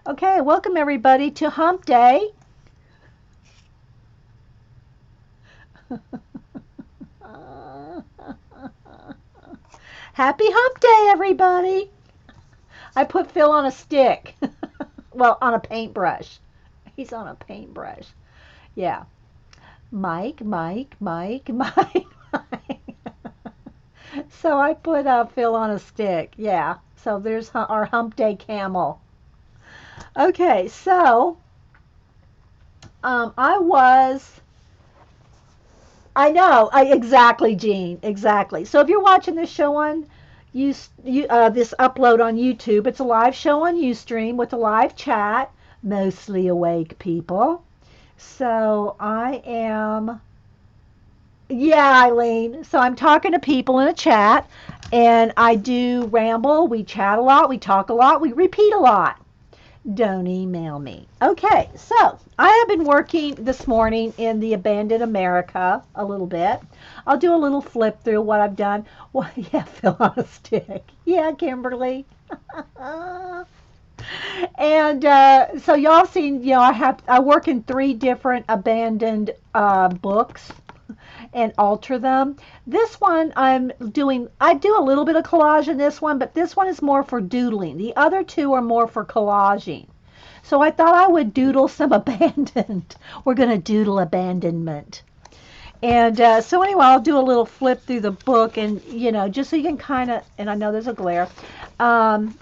Okay, welcome everybody to Hump Day. Happy Hump Day, everybody. I put Phil on a stick. Well, on a paintbrush. He's on a paintbrush. Yeah. Mike, Mike, Mike, Mike, Mike. So I put Phil on a stick. Yeah. So there's our Hump Day camel. Okay, so I was exactly, Gene, exactly. So if you're watching this show on this upload on YouTube, it's a live show on Ustream with a live chat, mostly awake people. So I am, yeah, Eileen. So I'm talking to people in a chat, and I do ramble. We chat a lot, we talk a lot, we repeat a lot. Don't email me. Okay, so I have been working this morning in the Abandoned America a little bit. I'll do a little flip through what I've done. Well, yeah, Phil on a stick. Yeah, Kimberly. And so y'all seen, I work in three different abandoned books and alter them. This one I do a little bit of collage in this one, but this one is more for doodling. The other two are more for collaging. So I thought I would doodle some abandoned. We're going to doodle abandonment. And so anyway, I'll do a little flip through the book and, just so you can kind of, and I know there's a glare. Um,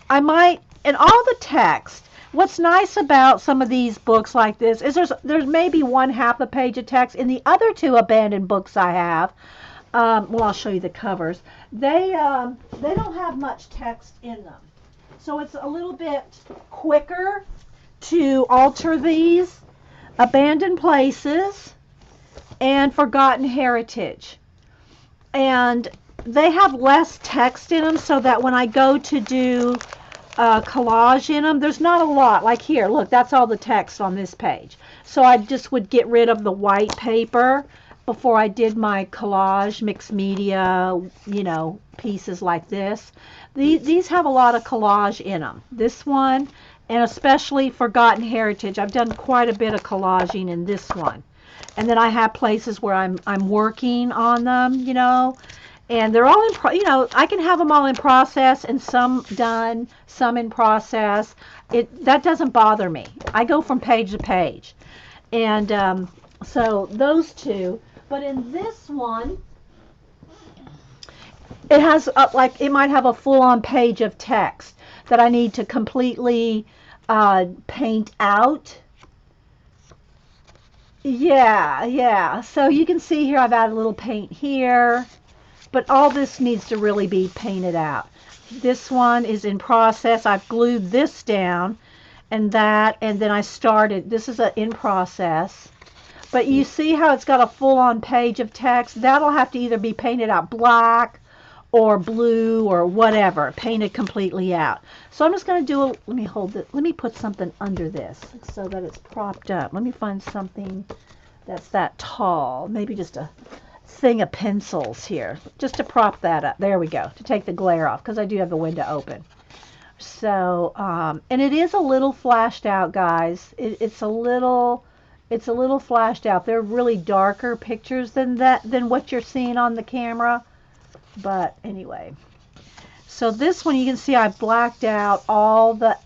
I might, in all the text, what's nice about some of these books like this is there's maybe one half a page of text. In the other two abandoned books I have, well, I'll show you the covers. They don't have much text in them, so it's a little bit quicker to alter these abandoned places and forgotten heritage. And they have less text in them so that when I go to do collage in them, there's not a lot. Like here, look, that's all the text on this page. So I just would get rid of the white paper before I did my collage, mixed media, pieces like this. These have a lot of collage in them. This one, and especially Forgotten Heritage, I've done quite a bit of collaging in this one. And then I have places where I'm working on them, and they're all I can have them all in process and some done, some in process. That doesn't bother me. I go from page to page. And so those two. But in this one, it has like it might have a full-on page of text that I need to completely paint out. Yeah, yeah. So you can see here I've added a little paint here, but all this needs to really be painted out. This one is in process. I've glued this down and that, and then I started. This is in process. But you see how it's got a full-on page of text? That'll have to either be painted out black or blue or whatever, painted completely out. So I'm just going to let me hold it. Let me put something under this so that it's propped up. Let me find something that's that tall. Maybe just a thing of pencils here, just to prop that up. There we go, to take the glare off, because I do have the window open. So, and it is a little flashed out, guys. It's a little flashed out. They're really darker pictures than what you're seeing on the camera. But anyway, so this one you can see I blacked out all the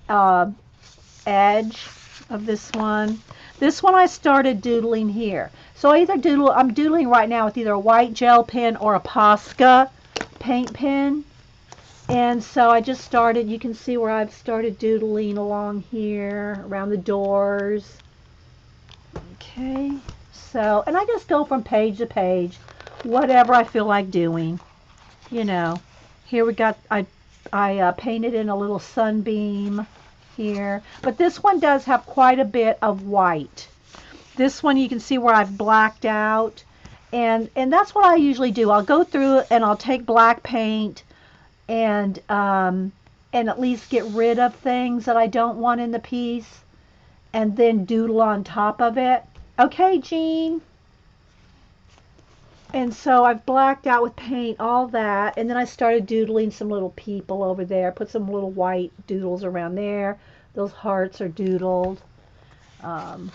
edge of this one. This one I started doodling here. So I'm doodling right now with either a white gel pen or a Posca paint pen. And so I just started, you can see where I've started doodling along here, around the doors. Okay, so, and I just go from page to page, whatever I feel like doing. Here we got, I painted in a little sunbeam here. But this one does have quite a bit of white. This one you can see where I've blacked out. And that's what I usually do. I'll go through and I'll take black paint and at least get rid of things that I don't want in the piece, and then doodle on top of it. Okay, Jean? And so I've blacked out with paint all that, and then I started doodling some little people over there. Put some little white doodles around there, Those hearts are doodled. Um,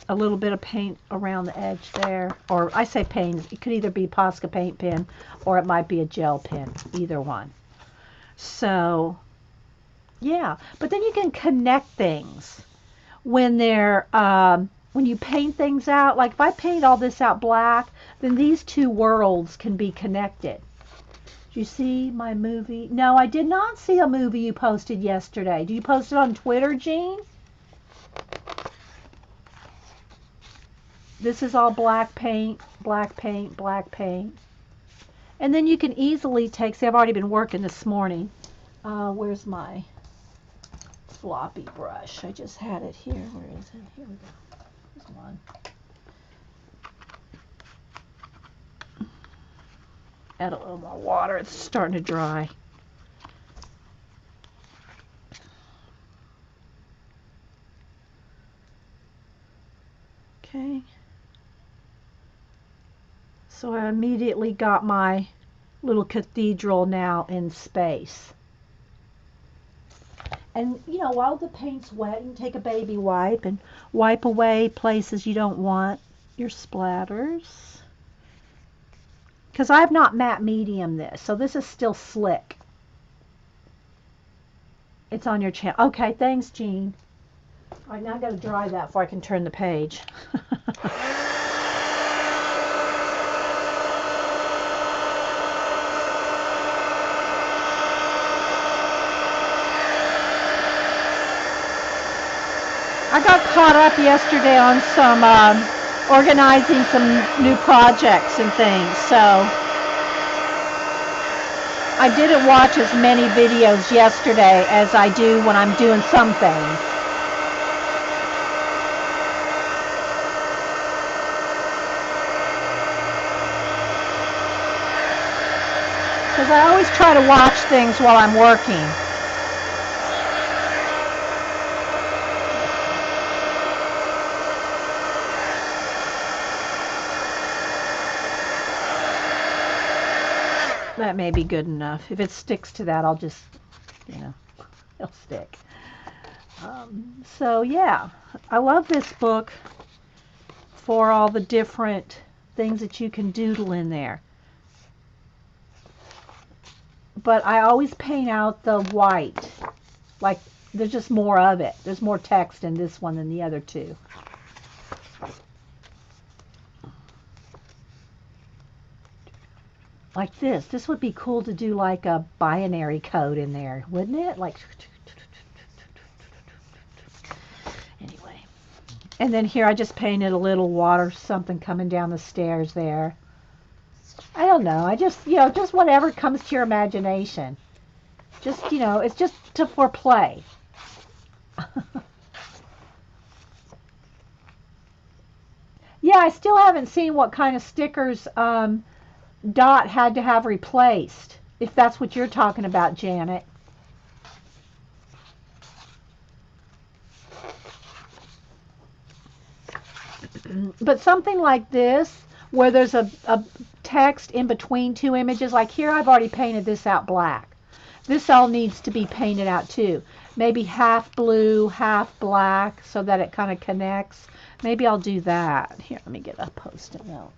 a little bit of paint around the edge there. Or I say paint, it could either be Posca paint pen or it might be a gel pen, either one. So, yeah. But then you can connect things when when you paint things out. Like if I paint all this out black, then these two worlds can be connected. Did you see my movie? No, I did not see a movie you posted yesterday. Did you post it on Twitter, Jean? This is all black paint, black paint, black paint. And then you can easily take, see, I've already been working this morning. Where's my floppy brush? I just had it here. Where is it? Here we go. There's one. Add a little more water. It's starting to dry. Okay. So I immediately got my little cathedral now in space. And, you know, while the paint's wet, you can take a baby wipe and wipe away places you don't want your splatters. Because I've not matte medium this, so this is still slick. It's on your channel. Okay, thanks, Jean. All right, now I've got to dry that before I can turn the page. I got caught up yesterday on some organizing some new projects and things, so I didn't watch as many videos yesterday as I do when I'm doing some things. Because I always try to watch things while I'm working. That may be good enough. If it sticks to that, I'll just, you know, it'll stick. So yeah, I love this book for all the different things that you can doodle in there. But I always paint out the white. Like, there's just more of it. There's more text in this one than the other two. Like this. This would be cool to do like a binary code in there, wouldn't it? Like, anyway. And then here I just painted a little water something coming down the stairs there. I don't know. I just, you know, just whatever comes to your imagination. Just, you know, it's just for play. Yeah, I still haven't seen what kind of stickers Dot had to have replaced, if that's what you're talking about, Janet. But something like this, where there's a text in between two images, like here I've already painted this out black. This all needs to be painted out too. Maybe half blue, half black, so that it kind of connects. Maybe I'll do that. Here, let me get a Post-it note.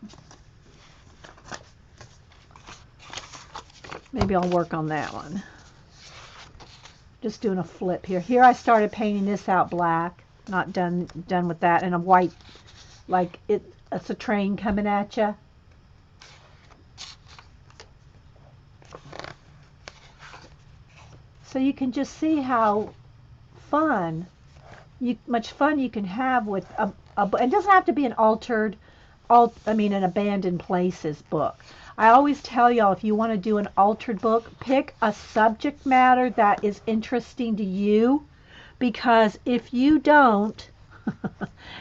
Maybe I'll work on that one. Just doing a flip here. Here I started painting this out black. Not done with that. And a white, like it's a train coming at you. So you can just see how much fun you can have with it doesn't have to be an an abandoned places book. I always tell y'all, if you want to do an altered book, pick a subject matter that is interesting to you, because if you don't,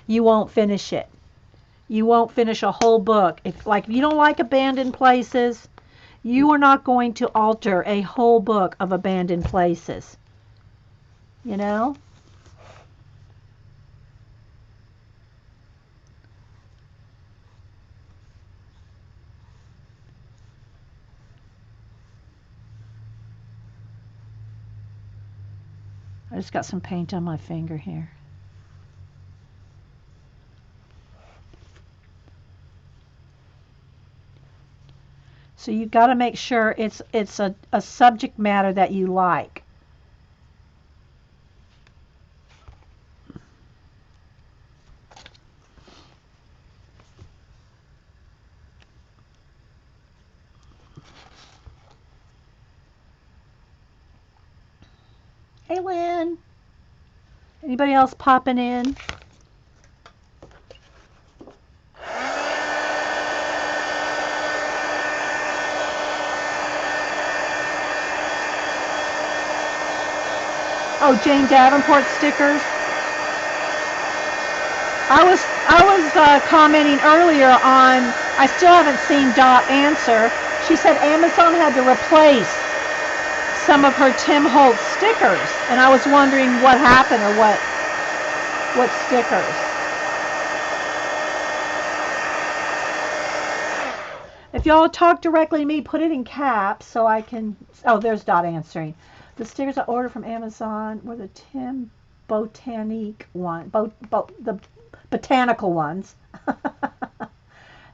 you won't finish it. You won't finish a whole book. If you don't like abandoned places, you are not going to alter a whole book of abandoned places. You know? I just got some paint on my finger here. So you've got to make sure it's a subject matter that you like. Hey, Lynn. Anybody else popping in? Oh, Jane Davenport stickers. I was commenting earlier on. I still haven't seen Dot answer. She said Amazon had to replace some of her Tim Holtz stickers, and I was wondering what happened or what stickers. If y'all talk directly to me, put it in caps so I can. Oh, there's Dot answering. The stickers I ordered from Amazon were the Tim Botanique one, the botanical ones.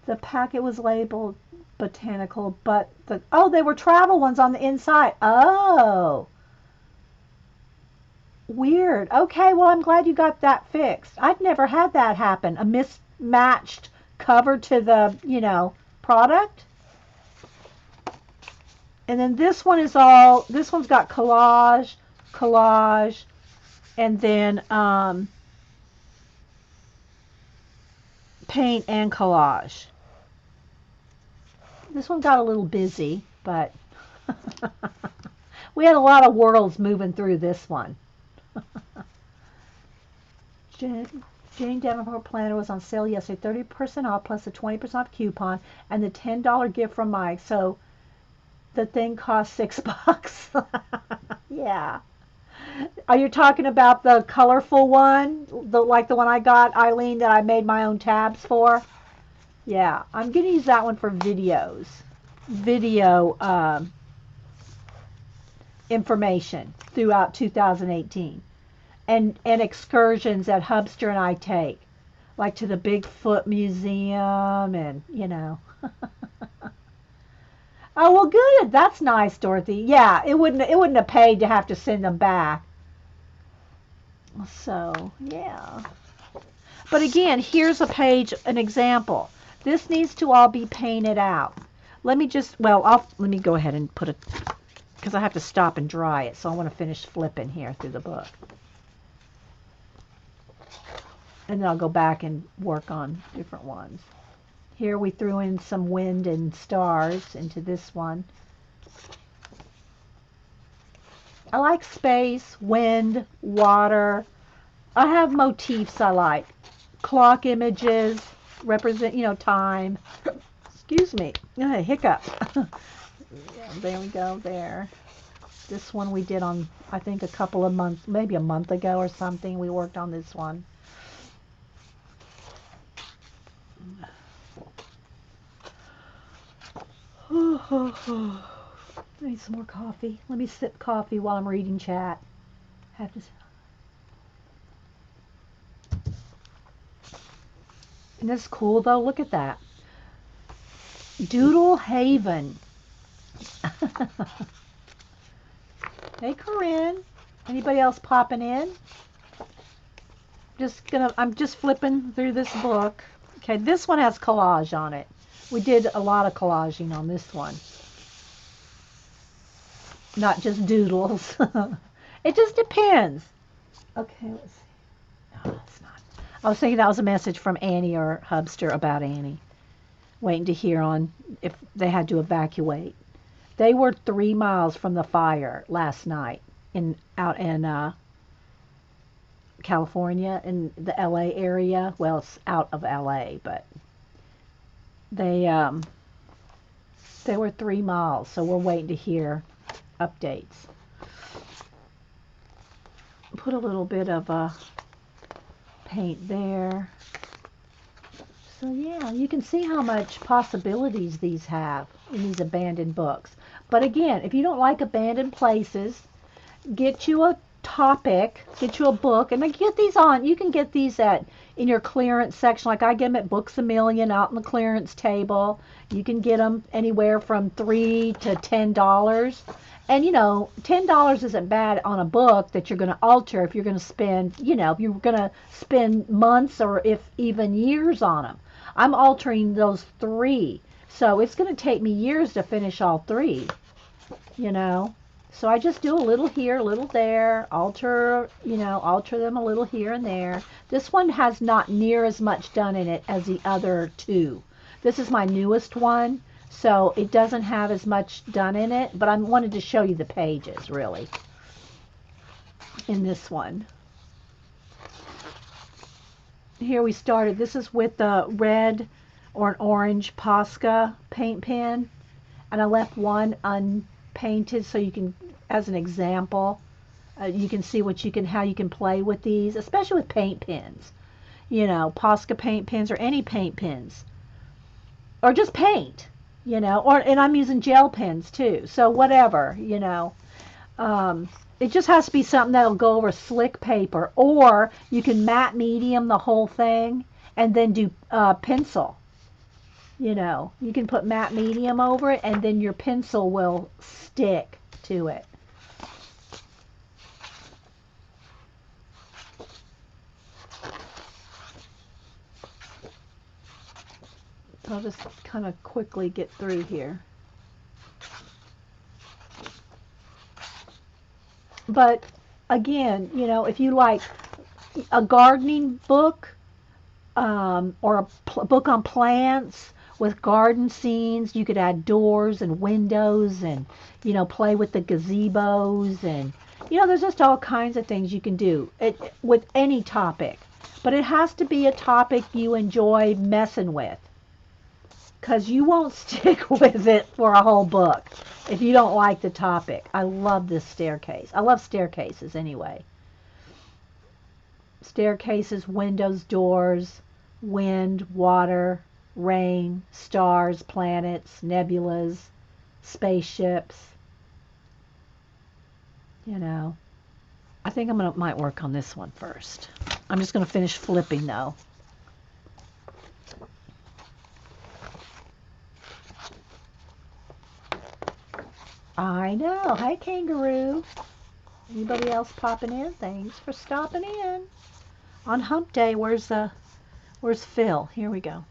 The packet was labeled botanical, but they were travel ones on the inside. Oh, weird. Okay, well, I'm glad you got that fixed. I've never had that happen. A mismatched cover to the, product. And then this one's got collage, and then paint and collage. This one got a little busy, but we had a lot of worlds moving through this one. Jane Davenport planner was on sale yesterday, 30% off plus the 20% off coupon and the $10 gift from Mike. So the thing cost $6. Yeah. Are you talking about the colorful one, like the one I got, Eileen, that I made my own tabs for? Yeah, I'm going to use that one for video information throughout 2018, and excursions that Hubster and I take, like to the Bigfoot Museum, and Oh, well, good. That's nice, Dorothy. Yeah, it wouldn't have paid to have to send them back. So, yeah. But again, here's a page, an example. This needs to all be painted out. Let me let me go ahead and put it, because I have to stop and dry it, so I want to finish flipping here through the book. And then I'll go back and work on different ones. Here we threw in some wind and stars into this one. I like space, wind, water. I have motifs I like. Clock images represent, time. Excuse me. Hiccup. Yeah, there we go, there. This one we did on, I think, a couple of months, maybe a month ago or something. We worked on this one. I need some more coffee. Let me sip coffee while I'm reading chat. Have to. Isn't this cool though? Look at that. Doodle Haven. Hey, Corinne. Anybody else popping in? I'm just flipping through this book. Okay, this one has collage on it. We did a lot of collaging on this one. Not just doodles. It just depends. Okay, let's see. No, it's not. I was thinking that was a message from Annie or Hubster about Annie. Waiting to hear on if they had to evacuate. They were 3 miles from the fire last night out in California, in the LA area. Well, it's out of LA, but they were 3 miles, so we're waiting to hear updates. Put a little bit of paint there. So yeah, you can see how much possibilities these have in these abandoned books. But again, if you don't like abandoned places, get you topic, get you a book, and I get these on. You can get these at in your clearance section. Like I get them at Books A Million out on the clearance table. You can get them anywhere from $3 to $10. And $10 isn't bad on a book that you're going to alter if you're going to spend, if you're going to spend months or if even years on them. I'm altering those three, so it's going to take me years to finish all three. you know. So I just do a little here, a little there, alter them a little here and there. This one has not near as much done in it as the other two. This is my newest one, so it doesn't have as much done in it, but I wanted to show you the pages, really, in this one. Here we started. This is with the red or an orange Posca paint pen, and I left one unpainted so you can, as an example, you can see how you can play with these, especially with paint pens. Posca paint pens or any paint pens, or just paint. And I'm using gel pens too. So whatever. It just has to be something that'll go over slick paper, or you can matte medium the whole thing and then do pencil. You can put matte medium over it, and then your pencil will stick to it. I'll just kind of quickly get through here. But again, if you like a gardening book, or a book on plants with garden scenes, you could add doors and windows and, play with the gazebos, and, there's just all kinds of things you can do with any topic. But it has to be a topic you enjoy messing with, because you won't stick with it for a whole book if you don't like the topic. I love this staircase. I love staircases anyway. Staircases, windows, doors, wind, water, rain, stars, planets, nebulas, spaceships. I think might work on this one first. I'm just going to finish flipping though. I know. Hi, Kangaroo. Anybody else popping in? Thanks for stopping in. On hump day, where's Phil? Here we go.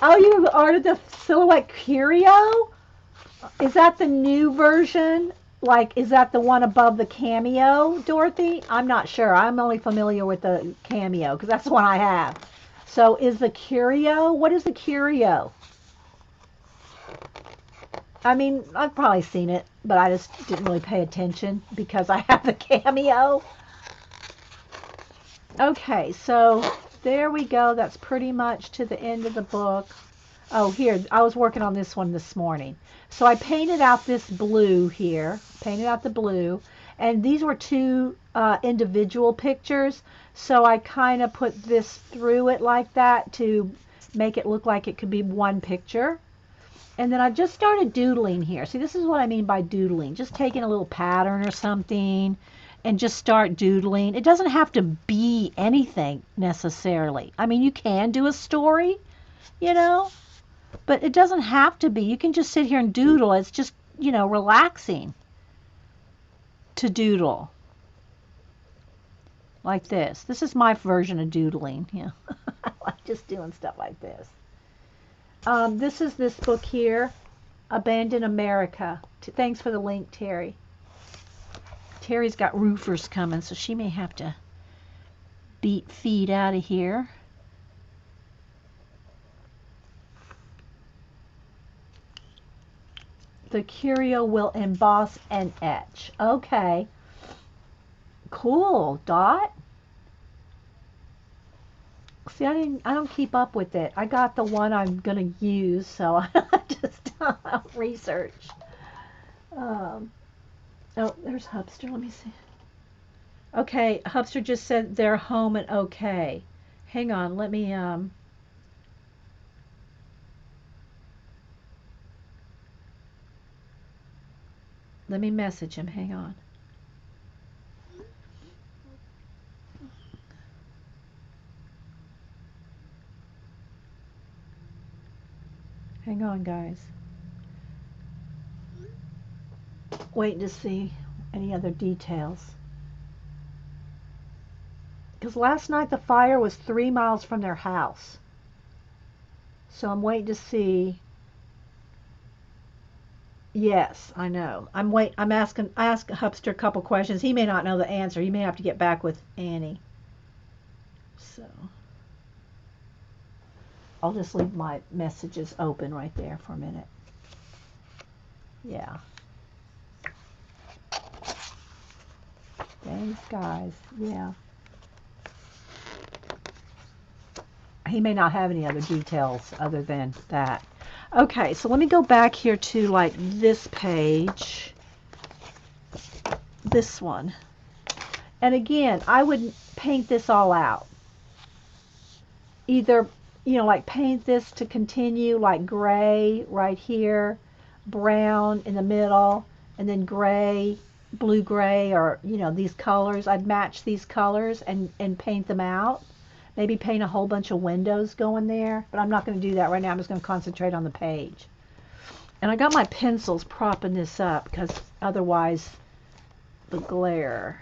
Oh, you ordered the Silhouette Curio? Is that the new version? Like, is that the one above the Cameo, Dorothy? I'm not sure. I'm only familiar with the Cameo because that's the one I have. So is the Curio? What is the Curio? I mean, I've probably seen it, but I just didn't really pay attention because I have the Cameo. Okay, so there we go. That's pretty much to the end of the book. Oh, here, I was working on this one this morning. So I painted out this blue here, painted out the blue, and these were two individual pictures, so I kind of put this through it like that to make it look like it could be one picture. And then I just started doodling here. See, this is what I mean by doodling. Just taking a little pattern or something and just start doodling. It doesn't have to be anything necessarily. I mean, you can do a story, but it doesn't have to be. You can just sit here and doodle. It's just, relaxing to doodle. Like this. This is my version of doodling. Yeah. I like just doing stuff like this. This is this book here, Abandon America. Thanks for the link, Terry. Terry's got roofers coming, so she may have to beat feet out of here. The Curio will emboss and etch. Okay. Cool. Dot. See, I don't keep up with it. I got the one I'm gonna use, so I just research. Oh, there's Hubster. Let me see. Okay, Hubster just said they're home and okay. Hang on, let me Let me message him. Hang on. Hang on, guys. Waiting to see any other details. Because last night the fire was 3 miles from their house. So I'm waiting to see. Yes, I know. I asked Hupster a couple questions. He may not know the answer. He may have to get back with Annie. So I'll just leave my messages open right there for a minute. Yeah. Thanks, guys. Yeah. He may not have any other details other than that. Okay, so let me go back here to like this page. This one. And again, I would paint this all out. Either, like paint this to continue like gray right here, brown in the middle, and then gray, blue-gray, or, these colors. I'd match these colors and paint them out. Maybe paint a whole bunch of windows going there, but I'm not going to do that right now. I'm just going to concentrate on the page. And I got my pencils propping this up because otherwise the glare.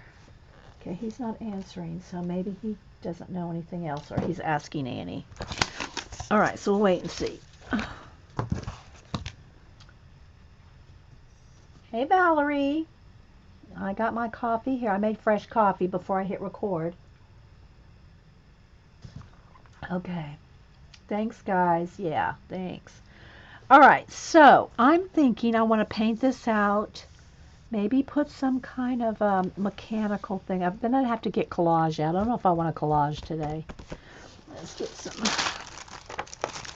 Okay, he's not answering, so maybe he doesn't know anything else, or he's asking Annie. All right, so we'll wait and see. Hey, Valerie. I got my coffee here. I made fresh coffee before I hit record. Okay. Thanks, guys. Yeah, thanks. All right, so I'm thinking I want to paint this out. Maybe put some kind of mechanical thing. Then I'd have to get collage out. I don't know if I want a collage today. Let's get some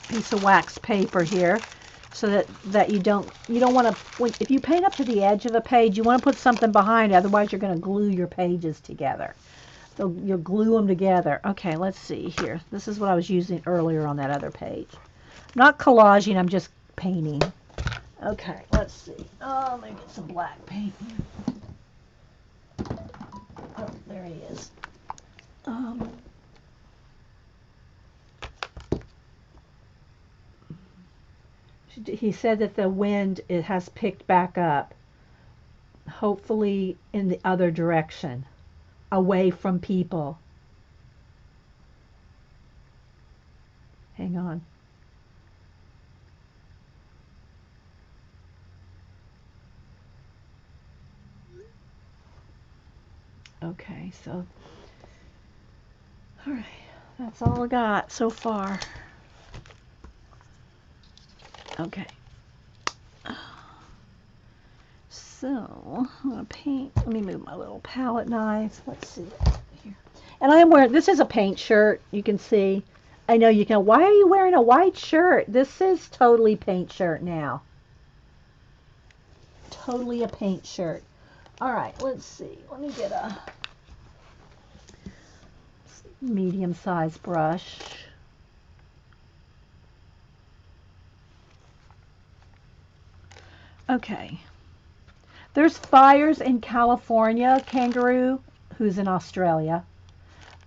piece of wax paper here, so that you don't want to. If you paint up to the edge of a page, you want to put something behind it. Otherwise, you're going to glue your pages together. So you'll glue them together. Okay, let's see here. This is what I was using earlier on that other page. Not collaging, I'm just painting. Okay, let's see. Oh, let me get some black paint here. Oh, there he is. He said that the wind, it has picked back up, hopefully in the other direction, away from people. Hang on. Okay, so, all right, that's all I got so far. Okay. So, I'm going to paint. Let me move my little palette knife. Let's see here. And I am wearing, this is a paint shirt, you can see. I know you can, why are you wearing a white shirt? This is totally paint shirt now. Totally a paint shirt. All right, let's see. Let me get a medium-sized brush. Okay. There's fires in California, Kangaroo, who's in Australia.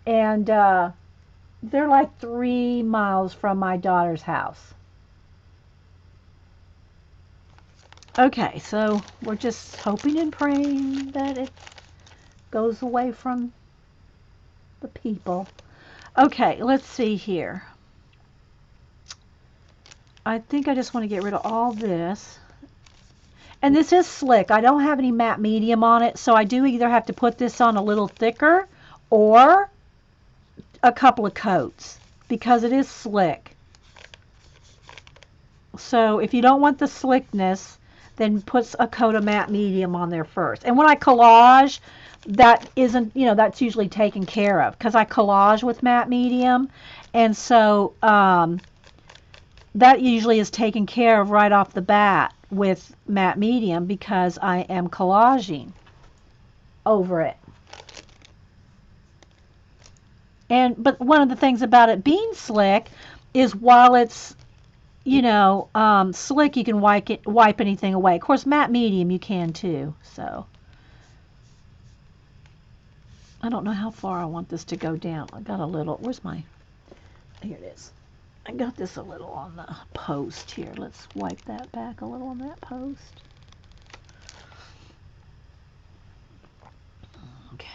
And they're like 3 miles from my daughter's house. Okay, so we're just hoping and praying that it goes away from the people. Okay, let's see here. I think I just want to get rid of all this. And this is slick. I don't have any matte medium on it, so I do either have to put this on a little thicker or a couple of coats because it is slick. So if you don't want the slickness, then put a coat of matte medium on there first. And when I collage, that isn't, that's usually taken care of because I collage with matte medium. And so that usually is taken care of right off the bat with matte medium because I am collaging over it. But one of the things about it being slick is while it's you know, slick, you can wipe anything away. Of course, matte medium, you can too. So I don't know how far I want this to go down. I got a little, where's my, here it is. I got this a little on the post here. Let's wipe that back a little on that post. Okay.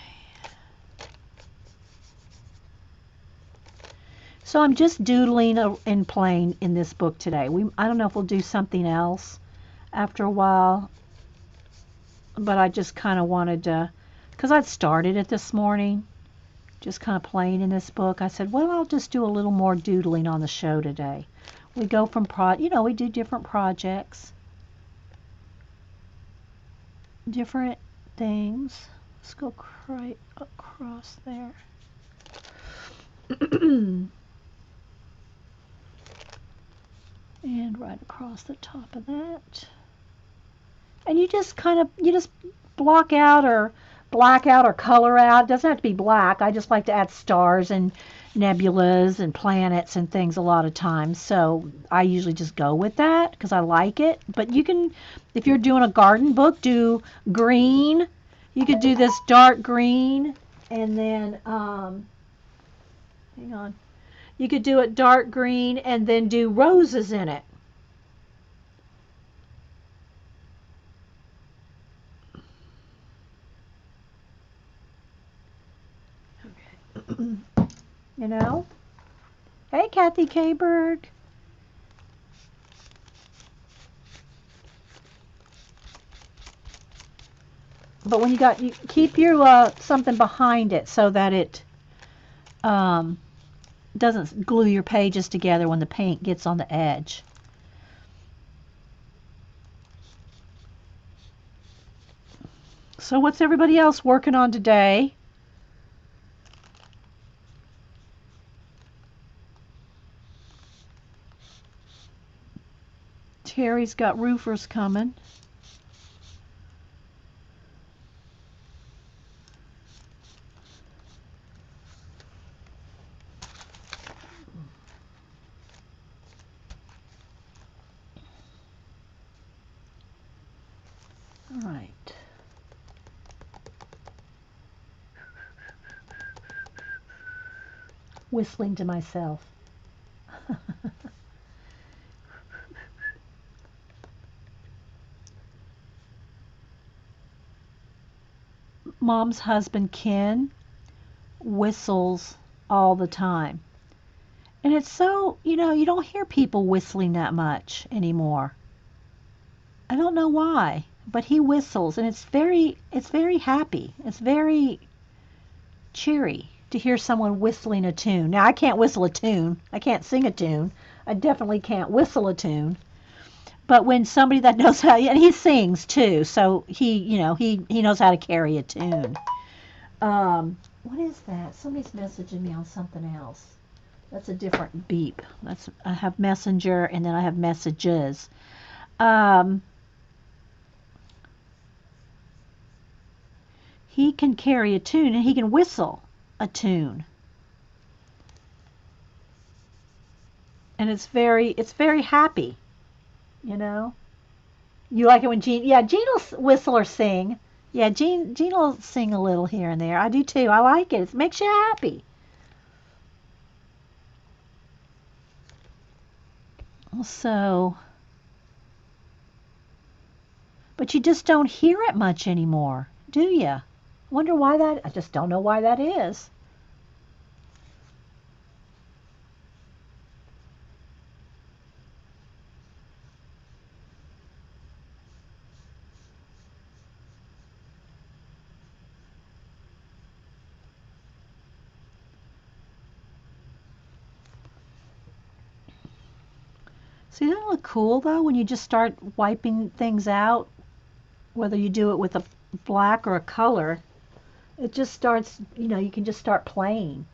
So I'm just doodling in plain in this book today. I don't know if we'll do something else after a while, but I just kind of wanted to, because I'd started it this morning, just kind of playing in this book. I said, well, I'll just do a little more doodling on the show today. We go from we do different projects, different things. Let's go right across there. And right across the top of that. And you just block out or black out or color out. It doesn't have to be black. I just like to add stars and nebulas and planets and things a lot of times. So I usually just go with that because I like it. But you can, if you're doing a garden book, do green. You could do this dark green and then, hang on. You could do it dark green and then do roses in it. You know? Hey, Kathy K-Bird. But when you keep your something behind it so that it doesn't glue your pages together when the paint gets on the edge. So what's everybody else working on today? Terry's got roofers coming. All right. Whistling to myself. Mom's husband, Ken, whistles all the time. And it's so, you don't hear people whistling that much anymore. I don't know why, but he whistles and it's very happy. It's very cheery to hear someone whistling a tune. Now, I can't whistle a tune. I can't sing a tune. I definitely can't whistle a tune. But when somebody that knows how, and he sings too, so he knows how to carry a tune. What is that? Somebody's messaging me on something else. That's a different beep. I have messenger and then I have messages. He can carry a tune and he can whistle a tune. And it's very happy, you know. You like it when Jean will whistle or sing. Yeah, Jean will sing a little here and there. I do too. I like it. It makes you happy. So, but you just don't hear it much anymore, do you? Wonder why that, I just don't know why that is. See, doesn't it look cool though when you just start wiping things out, whether you do it with a black or a color, it just starts, you can just start playing.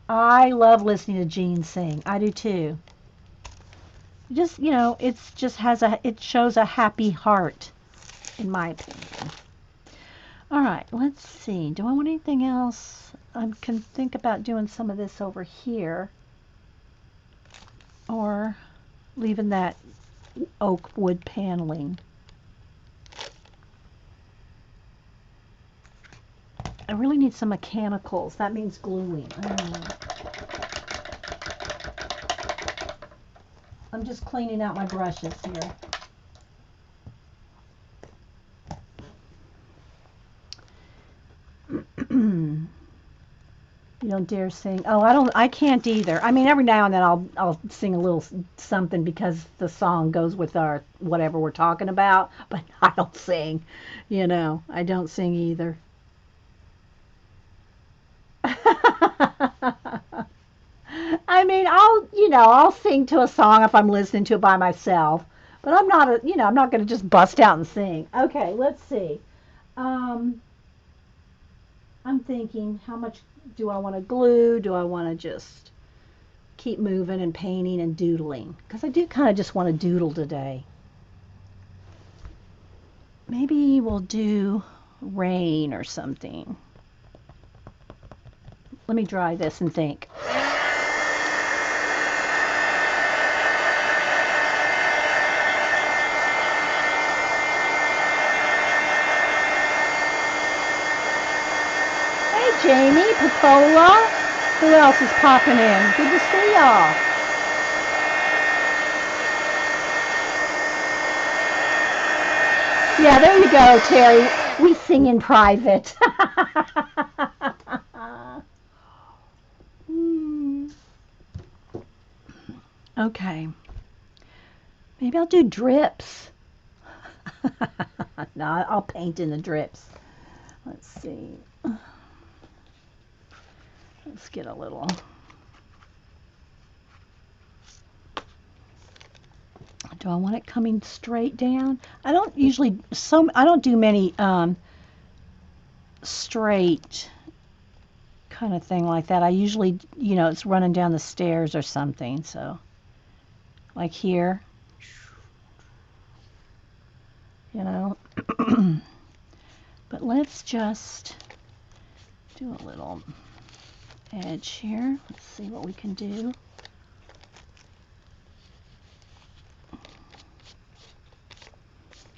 I love listening to Jean sing. I do too. Just, it shows a happy heart, in my opinion. All right, let's see. Do I want anything else? I can think about doing some of this over here. or leaving that oak wood paneling. I really need some mechanicals. That means gluing. I'm just cleaning out my brushes here. You don't dare sing. Oh, I can't either. I mean, every now and then I'll sing a little something because the song goes with our whatever we're talking about, but I don't sing. I don't sing either. I mean, I'll sing to a song if I'm listening to it by myself, but I'm not going to just bust out and sing. Okay, let's see. Um, I'm thinking, how much do I want to glue? Do I want to just keep moving and painting and doodling? Because I do kind of just want to doodle today. Maybe we'll do rain or something. Let me dry this and think. Hey, Jamie, Popola. Who else is popping in? Good to see y'all. Yeah, there you go, Terry. We sing in private. Okay. Maybe I'll do drips. No, I'll paint in the drips. Let's see. Let's get a little. Do I want it coming straight down? I don't do many straight kind of thing like that. I usually, it's running down the stairs or something. So, like here, But let's just do a little edge here. Let's see what we can do.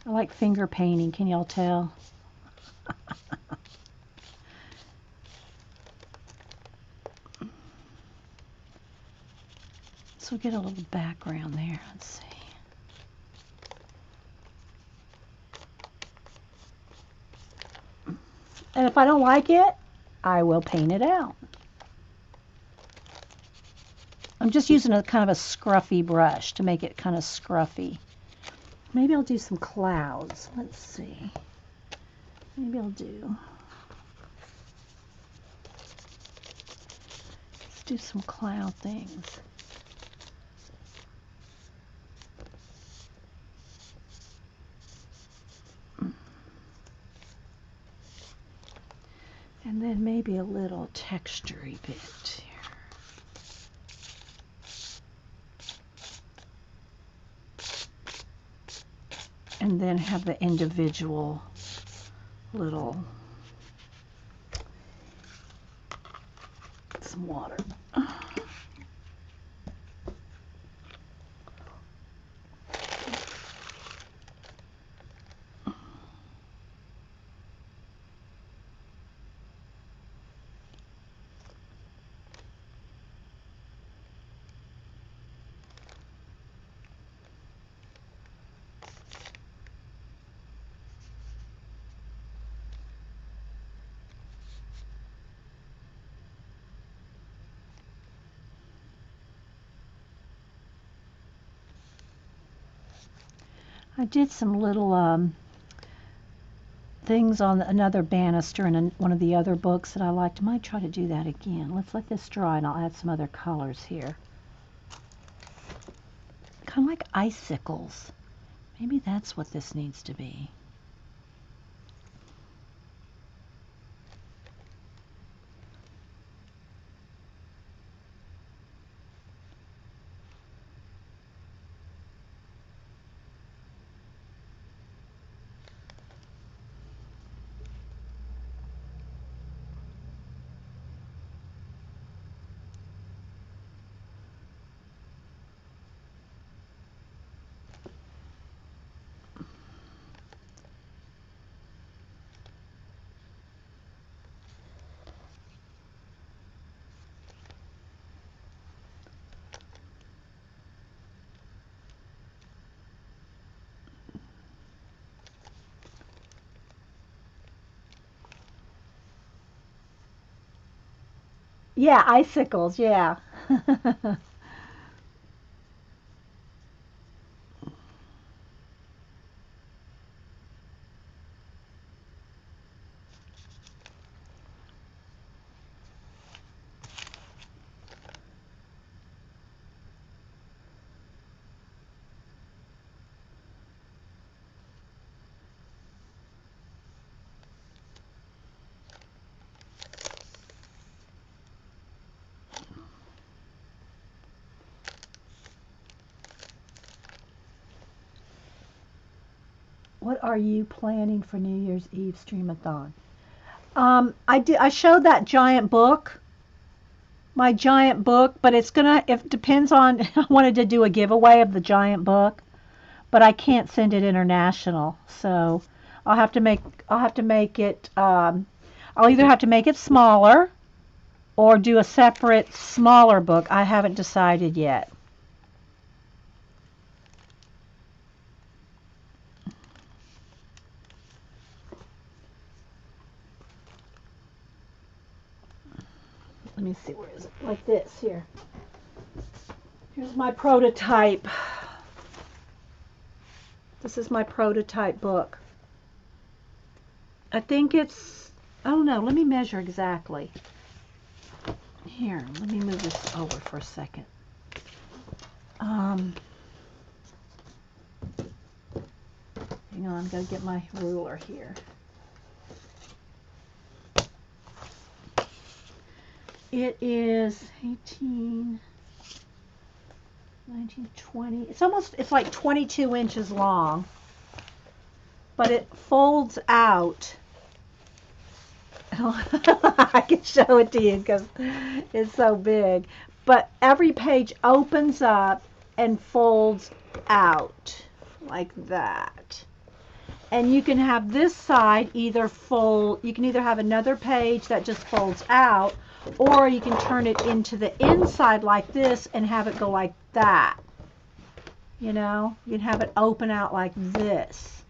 I like finger painting, can y'all tell? So get a little background there. Let's see. And if I don't like it, I will paint it out. I'm just using a kind of a scruffy brush to make it kind of scruffy. Maybe I'll do some clouds. Let's see. Maybe I'll do. Let's do some cloud things. And then maybe a little textury bit here. And then have the individual little, some water. I did some little things on another banister in one of the other books that I liked. I might try to do that again. Let's let this dry and I'll add some other colors here. Kind of like icicles. Maybe that's what this needs to be. Yeah, icicles, yeah. What are you planning for New Year's Eve streamathon? I showed that giant book, my giant book, but it's gonna, if depends on, I wanted to do a giveaway of the giant book, but I can't send it international, so I'll have to make, I'll have to make it, I'll either have to make it smaller or do a separate smaller book. I haven't decided yet. Let me see, where is it? Like this, here. Here's my prototype. This is my prototype book. I think it's, I don't know, let me measure exactly. Here, let me move this over for a second. Hang on, I'm going to get my ruler here. It is 18, 19, 20. It's almost, it's like 22 inches long, but it folds out. I can show it to you because it's so big. But every page opens up and folds out like that. And you can have this side either fold, you can either have another page that just folds out, or you can turn it into the inside like this and have it go like that. You know, you can have it open out like this.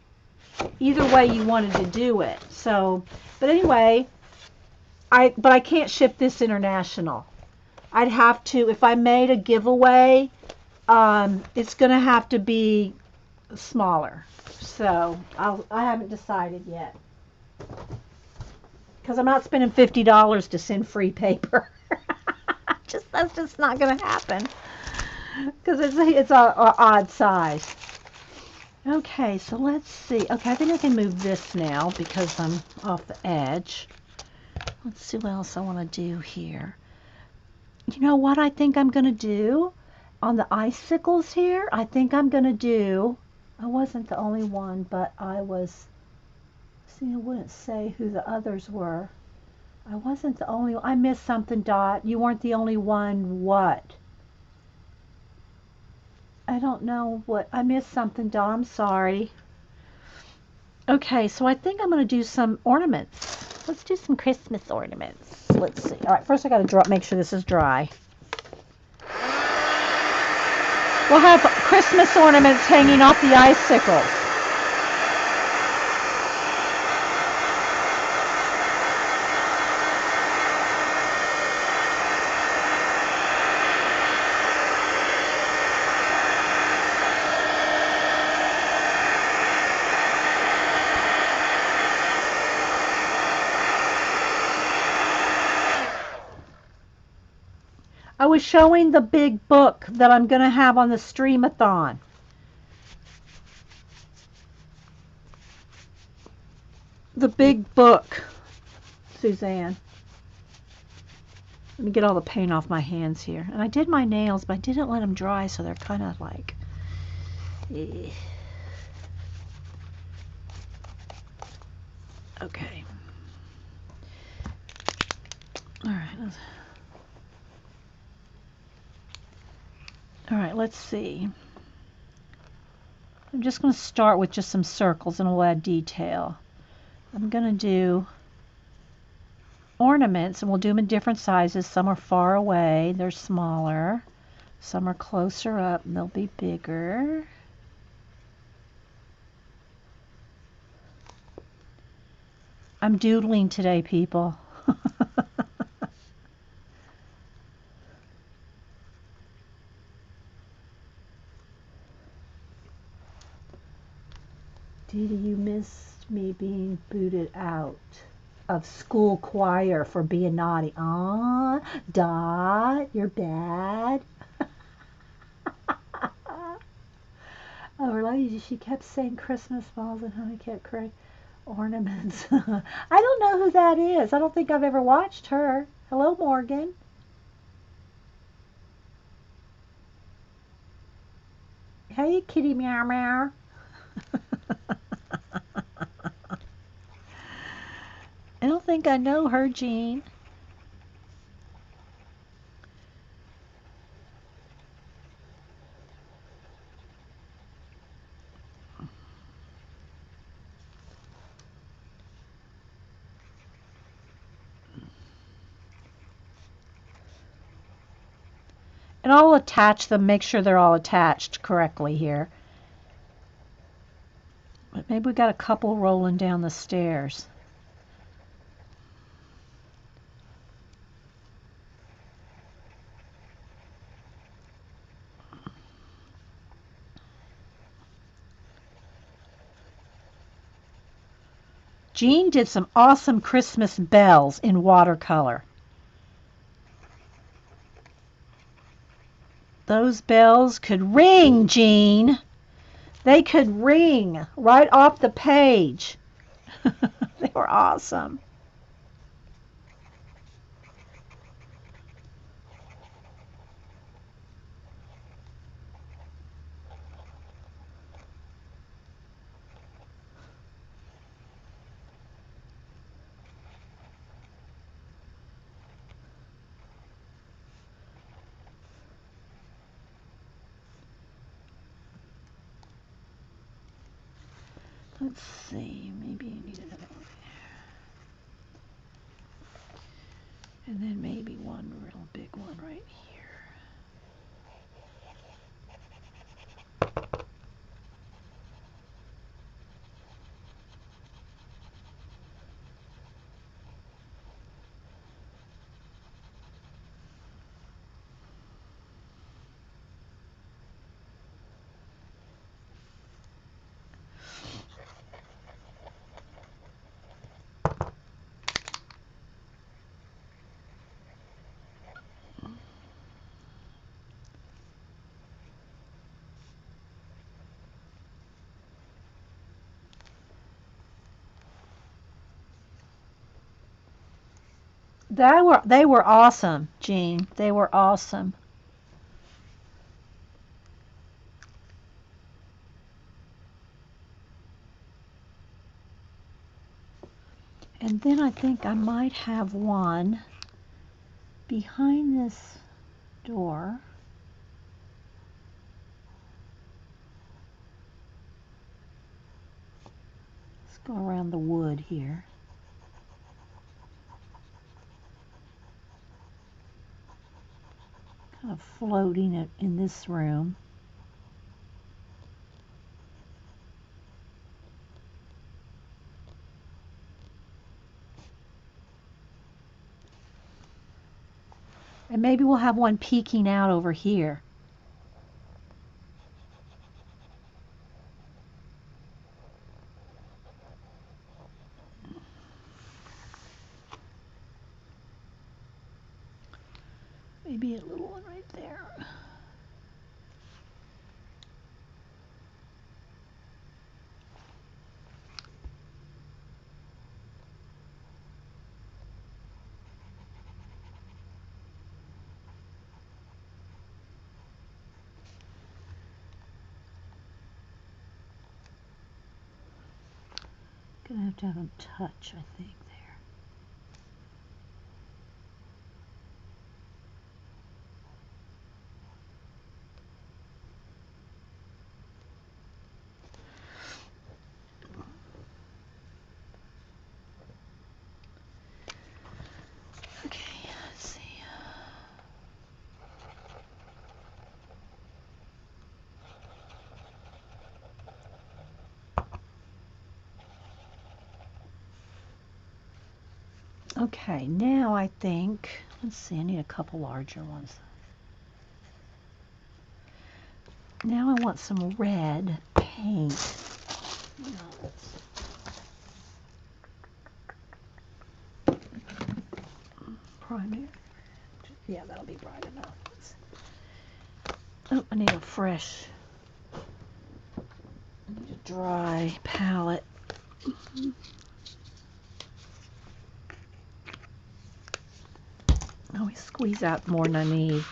Either way you wanted to do it. So, but anyway, but I can't ship this international. I'd have to, if I made a giveaway, it's going to have to be smaller. So I haven't decided yet. Because I'm not spending $50 to send free paper. That's just not going to happen. Because it's a odd size. Okay, so let's see. Okay, I think I can move this now because I'm off the edge. Let's see what else I want to do here. You know what I think I'm going to do? On the icicles here, I think I'm going to do, I wasn't the only one, but I was, see, I wouldn't say who the others were. I wasn't the only one. I missed something, Dot. You weren't the only one. What? I don't know what. I missed something, Dot. I'm sorry. Okay, so I think I'm going to do some ornaments. Let's do some Christmas ornaments. Let's see. All right, first I got to make sure this is dry. We'll have Christmas ornaments hanging off the icicles. I was showing the big book that I'm going to have on the streamathon. The big book, Suzanne. Let me get all the paint off my hands here. And I did my nails, but I didn't let them dry, so they're kind of like... Okay. All right. All right, let's see. I'm just going to start with just some circles and we'll add detail. I'm going to do ornaments, and we'll do them in different sizes. Some are far away, they're smaller. Some are closer up, and they'll be bigger. I'm doodling today, people. Did you miss me being booted out of school choir for being naughty? Dot, you're bad. Oh, really? She kept saying Christmas balls and honey kept crying ornaments. I don't know who that is. I don't think I've ever watched her. Hello, Morgan. Hey, kitty meow meow. I don't think I know her, Jean. And I'll attach them, make sure they're all attached correctly here. But maybe we got a couple rolling down the stairs. Jean did some awesome Christmas bells in watercolor. Those bells could ring, Jean. They could ring right off the page. They were awesome. Let's see, maybe I need another one. And then maybe one real big one right here. They were awesome, Jean. They were awesome. And then I think I might have one behind this door. Let's go around the wood here. Kind of floating it in this room. And maybe we'll have one peeking out over here. Maybe a little one right there. Gonna have to have them touch, I think, there. Okay, let's see. Okay, now I think, let's see, I need a couple larger ones. Now I want some red paint. Primary. Yeah, that'll be bright enough. Oh, I need a fresh, I need a dry palette. Oh, we squeeze out more than I need.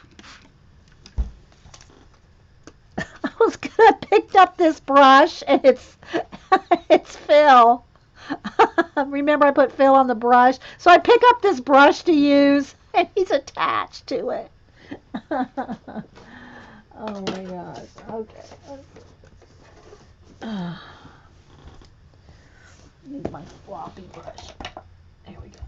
I was gonna pick up this brush and it's it's Phil. Remember I put Phil on the brush? So I pick up this brush to use and he's attached to it. Oh my gosh. Okay. Need my floppy brush. There we go.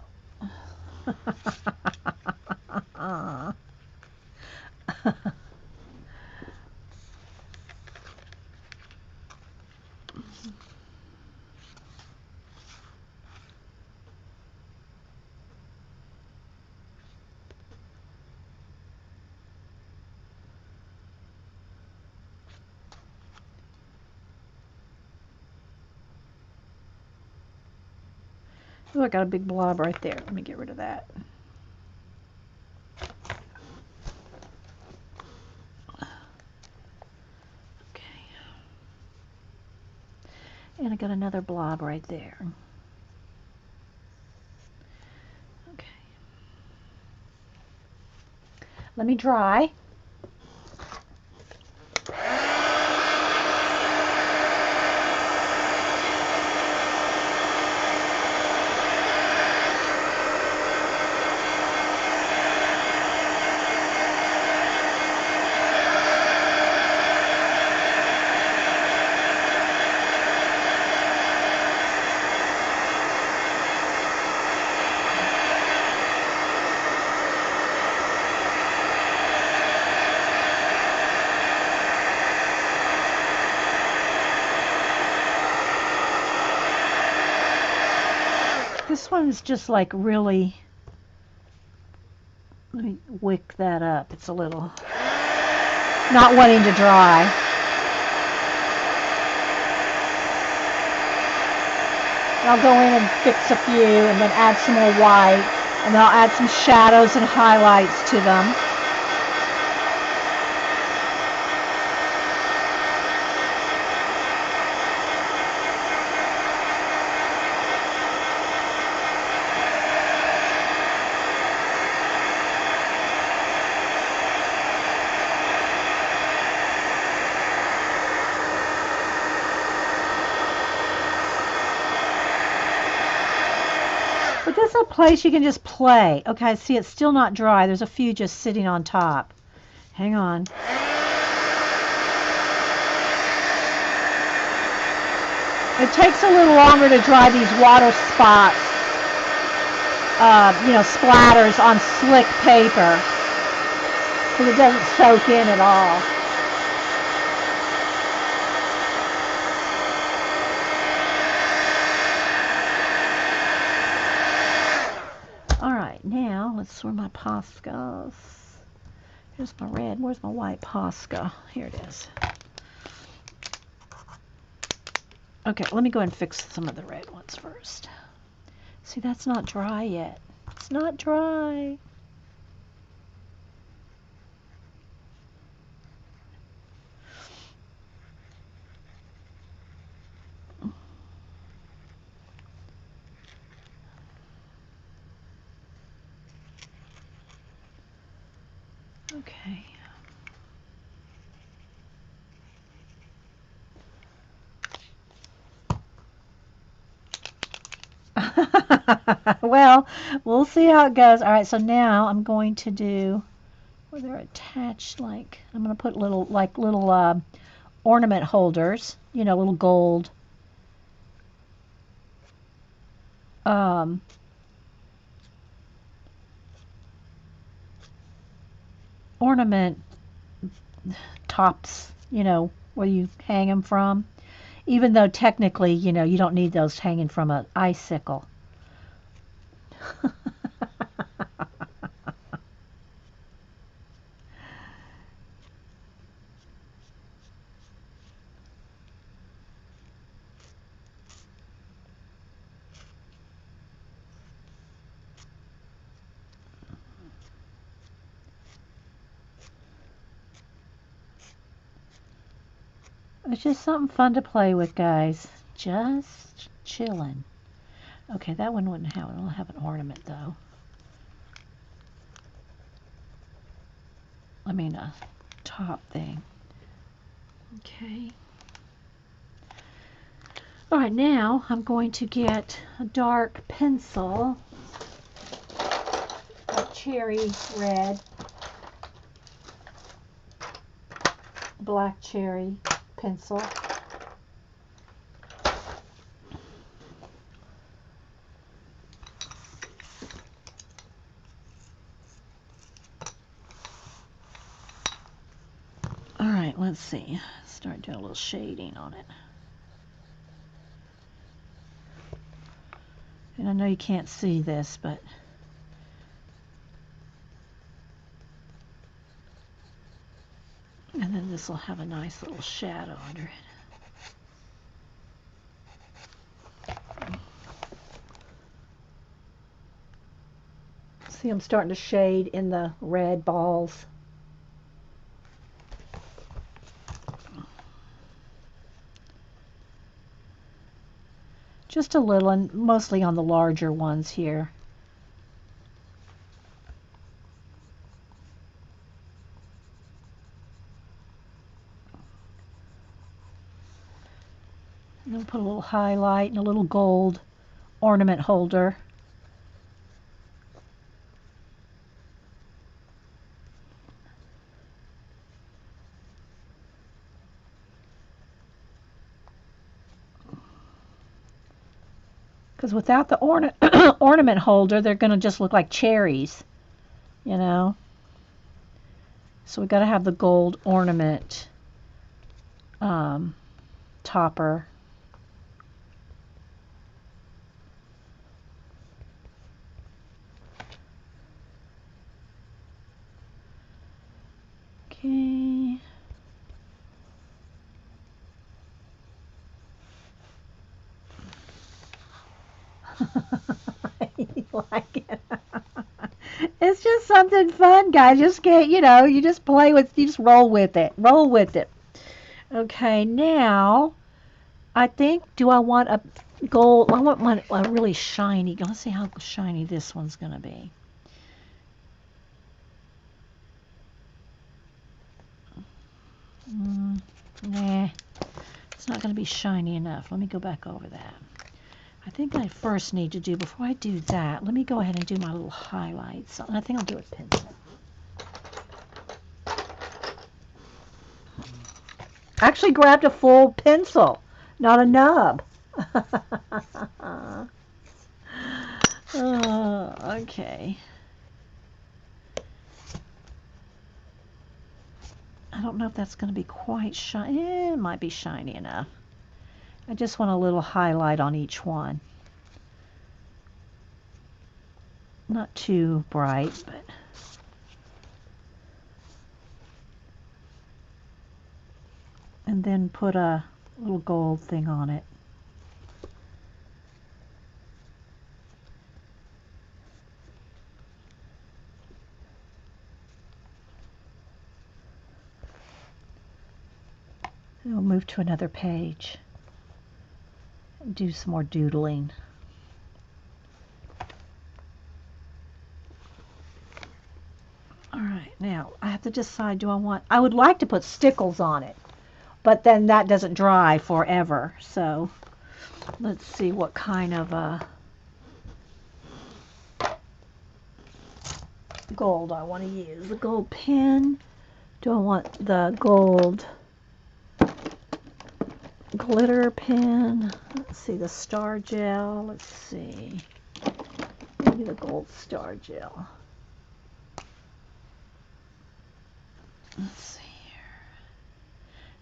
Oh, I got a big blob right there. Let me get rid of that. Okay. And I got another blob right there. Okay. Let me dry. This one's just like really, let me wick that up. It's a little not wanting to dry. I'll go in and fix a few and then add some more white, and then I'll add some shadows and highlights to them. But this is a place you can just play. Okay, see, it's still not dry. There's a few just sitting on top. Hang on. It takes a little longer to dry these water spots, splatters on slick paper, because it doesn't soak in at all. Alright, now let's where my Posca's. Here's my red. Where's my white Posca? Here it is. Okay, let me go and fix some of the red ones first. See, that's not dry yet. It's not dry. Okay. Well, we'll see how it goes. All right, so now I'm going to do where they're attached, like I'm going to put little ornament holders, little gold ornament tops, where you hang them from. Even though technically, you don't need those hanging from an icicle. It's just something fun to play with, guys. Just chilling. Okay, that one wouldn't have it. It'll have an ornament, though. I mean, a top thing. Okay. All right, now I'm going to get a dark pencil, a cherry red, black cherry pencil. All right, let's see. Start doing a little shading on it. And I know you can't see this, but and then this will have a nice little shadow under it. See, I'm starting to shade in the red balls. Just a little, and mostly on the larger ones here. And then put a little highlight and a little gold ornament holder. Because without the ornament holder, they're going to just look like cherries, you know. So we got to have the gold ornament topper. Okay. You like it? It's just something fun, guys. Just get, you just play with, you just roll with it. Roll with it. Okay, now I think, do I want a gold? I want one a really shiny. Let's see how shiny this one's going to be. Nah, it's not going to be shiny enough. Let me go back over that. I think I first need to do, before I do that, let me go ahead and do my little highlights. And I think I'll do it pencil. I actually grabbed a full pencil, not a nub. Okay. I don't know if that's going to be quite shiny. It might be shiny enough. I just want a little highlight on each one. Not too bright, but and then put a little gold thing on it. And we'll move to another page and do some more doodling. Alright, now I have to decide, I would like to put stickles on it, but then that doesn't dry forever. So let's see what kind of gold I want to use. The gold pen. Do I want the gold glitter pen? Let's see, the star gel. Let's see. Maybe the gold star gel. Let's see here.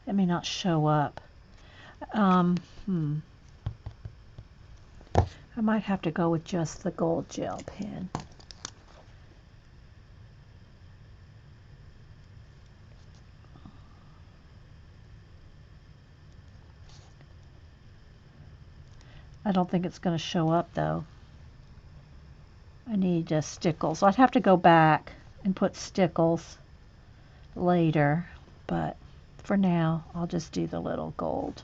It may not show up. I might have to go with just the gold gel pen. I don't think it's going to show up though. I need stickles. I'd have to go back and put stickles later, but for now, I'll just do the little gold.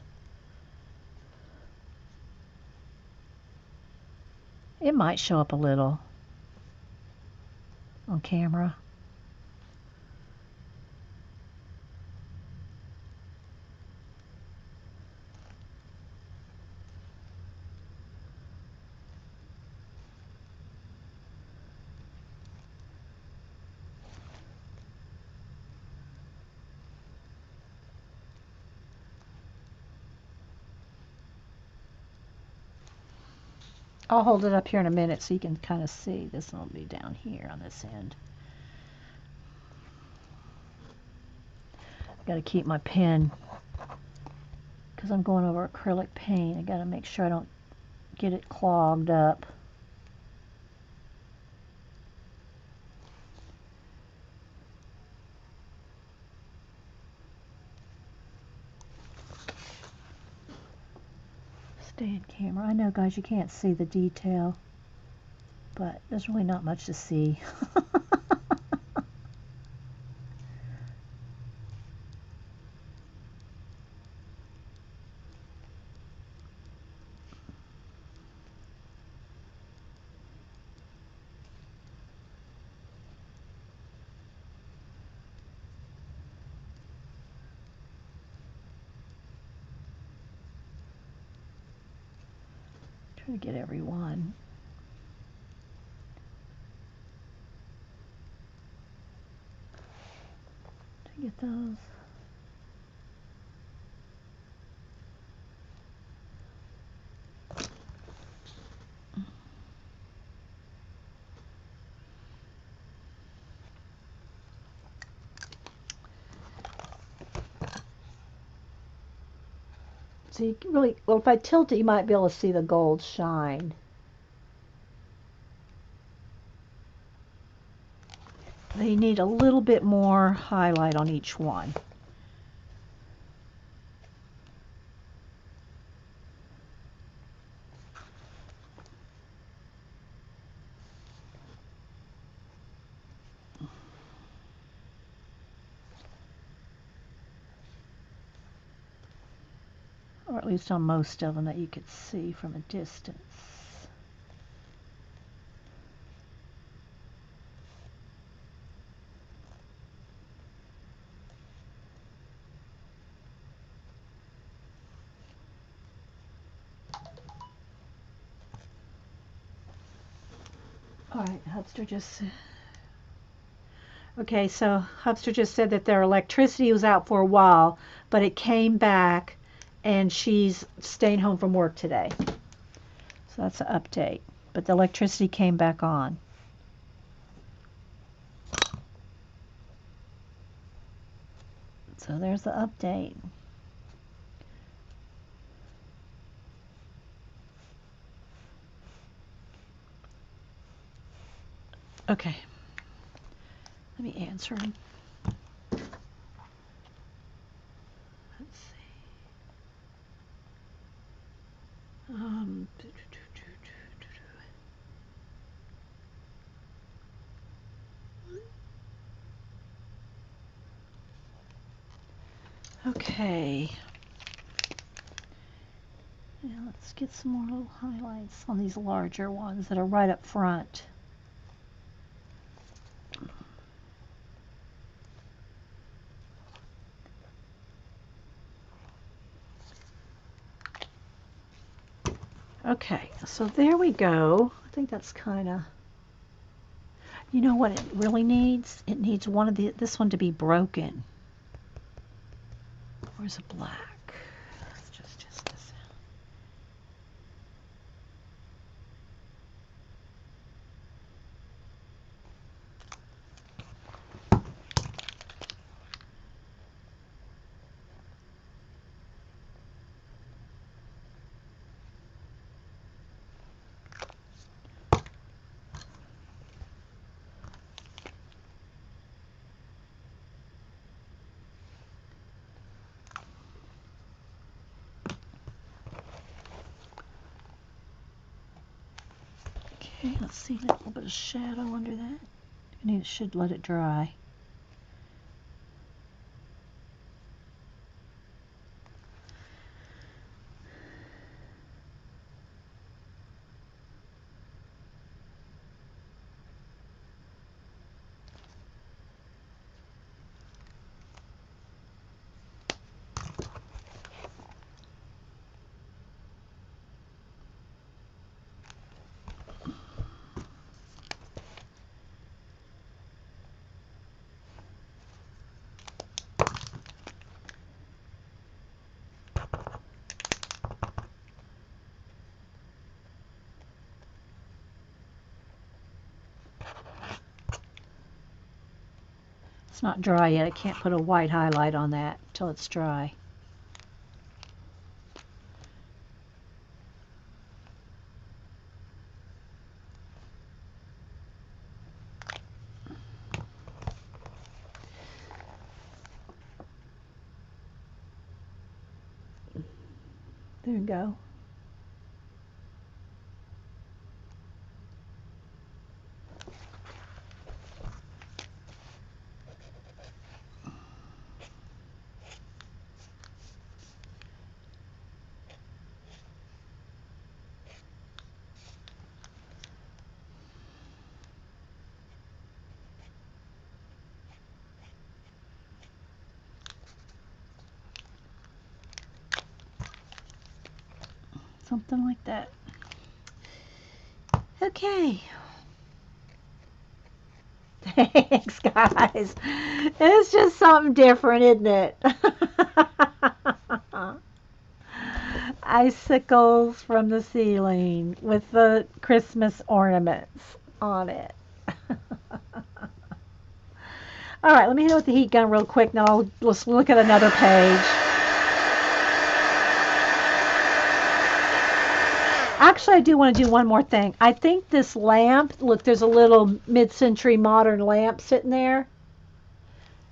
It might show up a little on camera. I'll hold it up here in a minute so you can kind of see. This one will be down here on this end. Got to keep my pen, because I'm going over acrylic paint. I got to make sure I don't get it clogged up. Stay in camera. I know, guys, you can't see the detail, but there's really not much to see. Try to get every one. To get those. So you can really, well, if I tilt it, you might be able to see the gold shine. They need a little bit more highlight on each one. Or at least on most of them that you could see from a distance. All right, Hubster just... Okay, so Hubster just said that their electricity was out for a while, but it came back, and she's staying home from work today. So that's an update. But the electricity came back on. So there's the update. Okay. Let me answer him. Let's see. Okay. Now let's get some more little highlights on these larger ones that are right up front. Okay, so there we go. I think that's kind of, you know what it really needs? It needs one of this one to be broken. Where's the black? Let's just this out. Okay, let's see, a little bit of shadow under that. I should let it dry. It's not dry yet. I can't put a white highlight on that until it's dry. There you go. Something like that. Okay. Thanks, guys. It's just something different, isn't it? Icicles from the ceiling with the Christmas ornaments on it. All right, let me hit it with the heat gun real quick. Now let's look at another page. Actually, I do want to do one more thing. I think this lamp, look, there's a little mid-century modern lamp sitting there.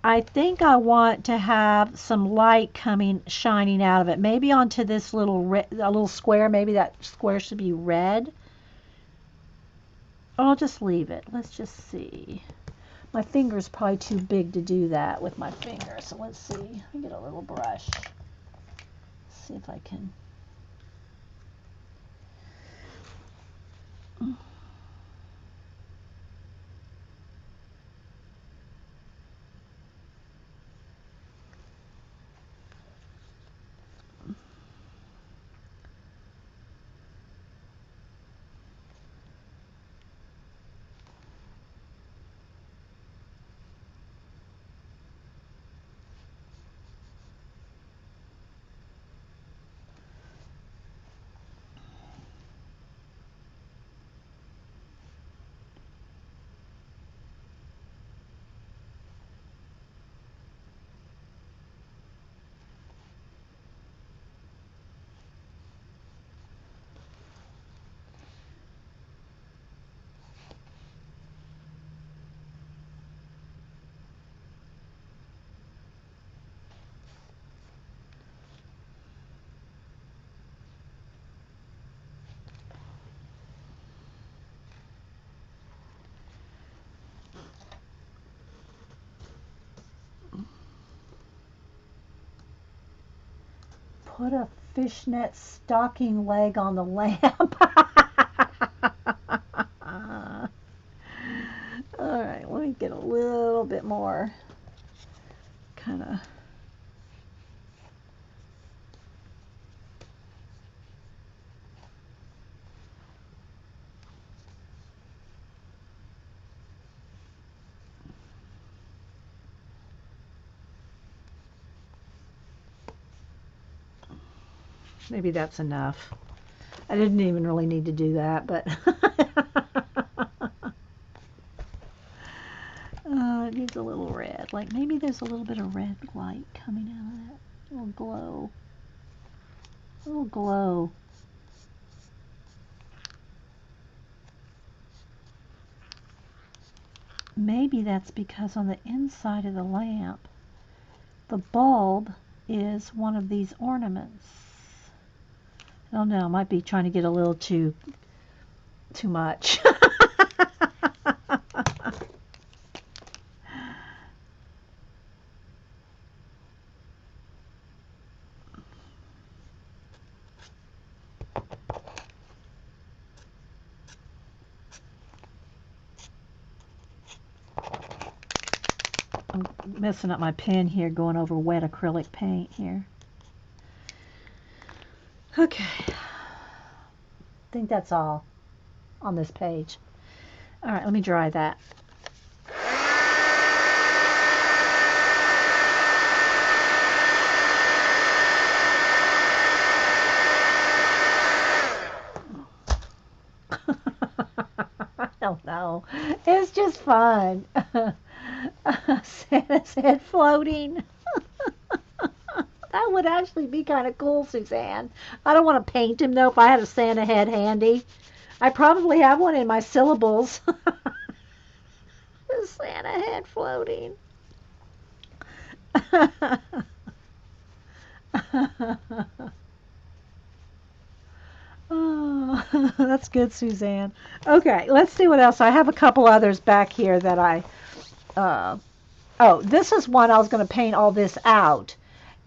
I think I want to have some light shining out of it. Maybe onto this little a little square. Maybe that square should be red. I'll just leave it. Let's just see. My finger's probably too big to do that with my finger. So let's see. Let me get a little brush. See if I can. Put a fishnet stocking leg on the lamp. All right, let me get a little bit more kind of. Maybe that's enough. I didn't even really need to do that, but it needs a little red. Like maybe there's a little bit of red light coming out of that. A little glow. A little glow. Maybe that's because on the inside of the lamp, the bulb is one of these ornaments. I don't know, I might be trying to get a little too much. I'm messing up my pen here, going over wet acrylic paint here. Okay. I think that's all on this page. All right, let me dry that. I don't know. It's just fun. Santa's head floating. That would actually be kind of cool, Suzanne. I don't want to paint him though if I had a Santa head handy. I probably have one in my syllables. The Santa head floating. Oh, that's good, Suzanne. Okay, let's see what else. I have a couple others back here that uh, oh, this is one I was going to paint all this out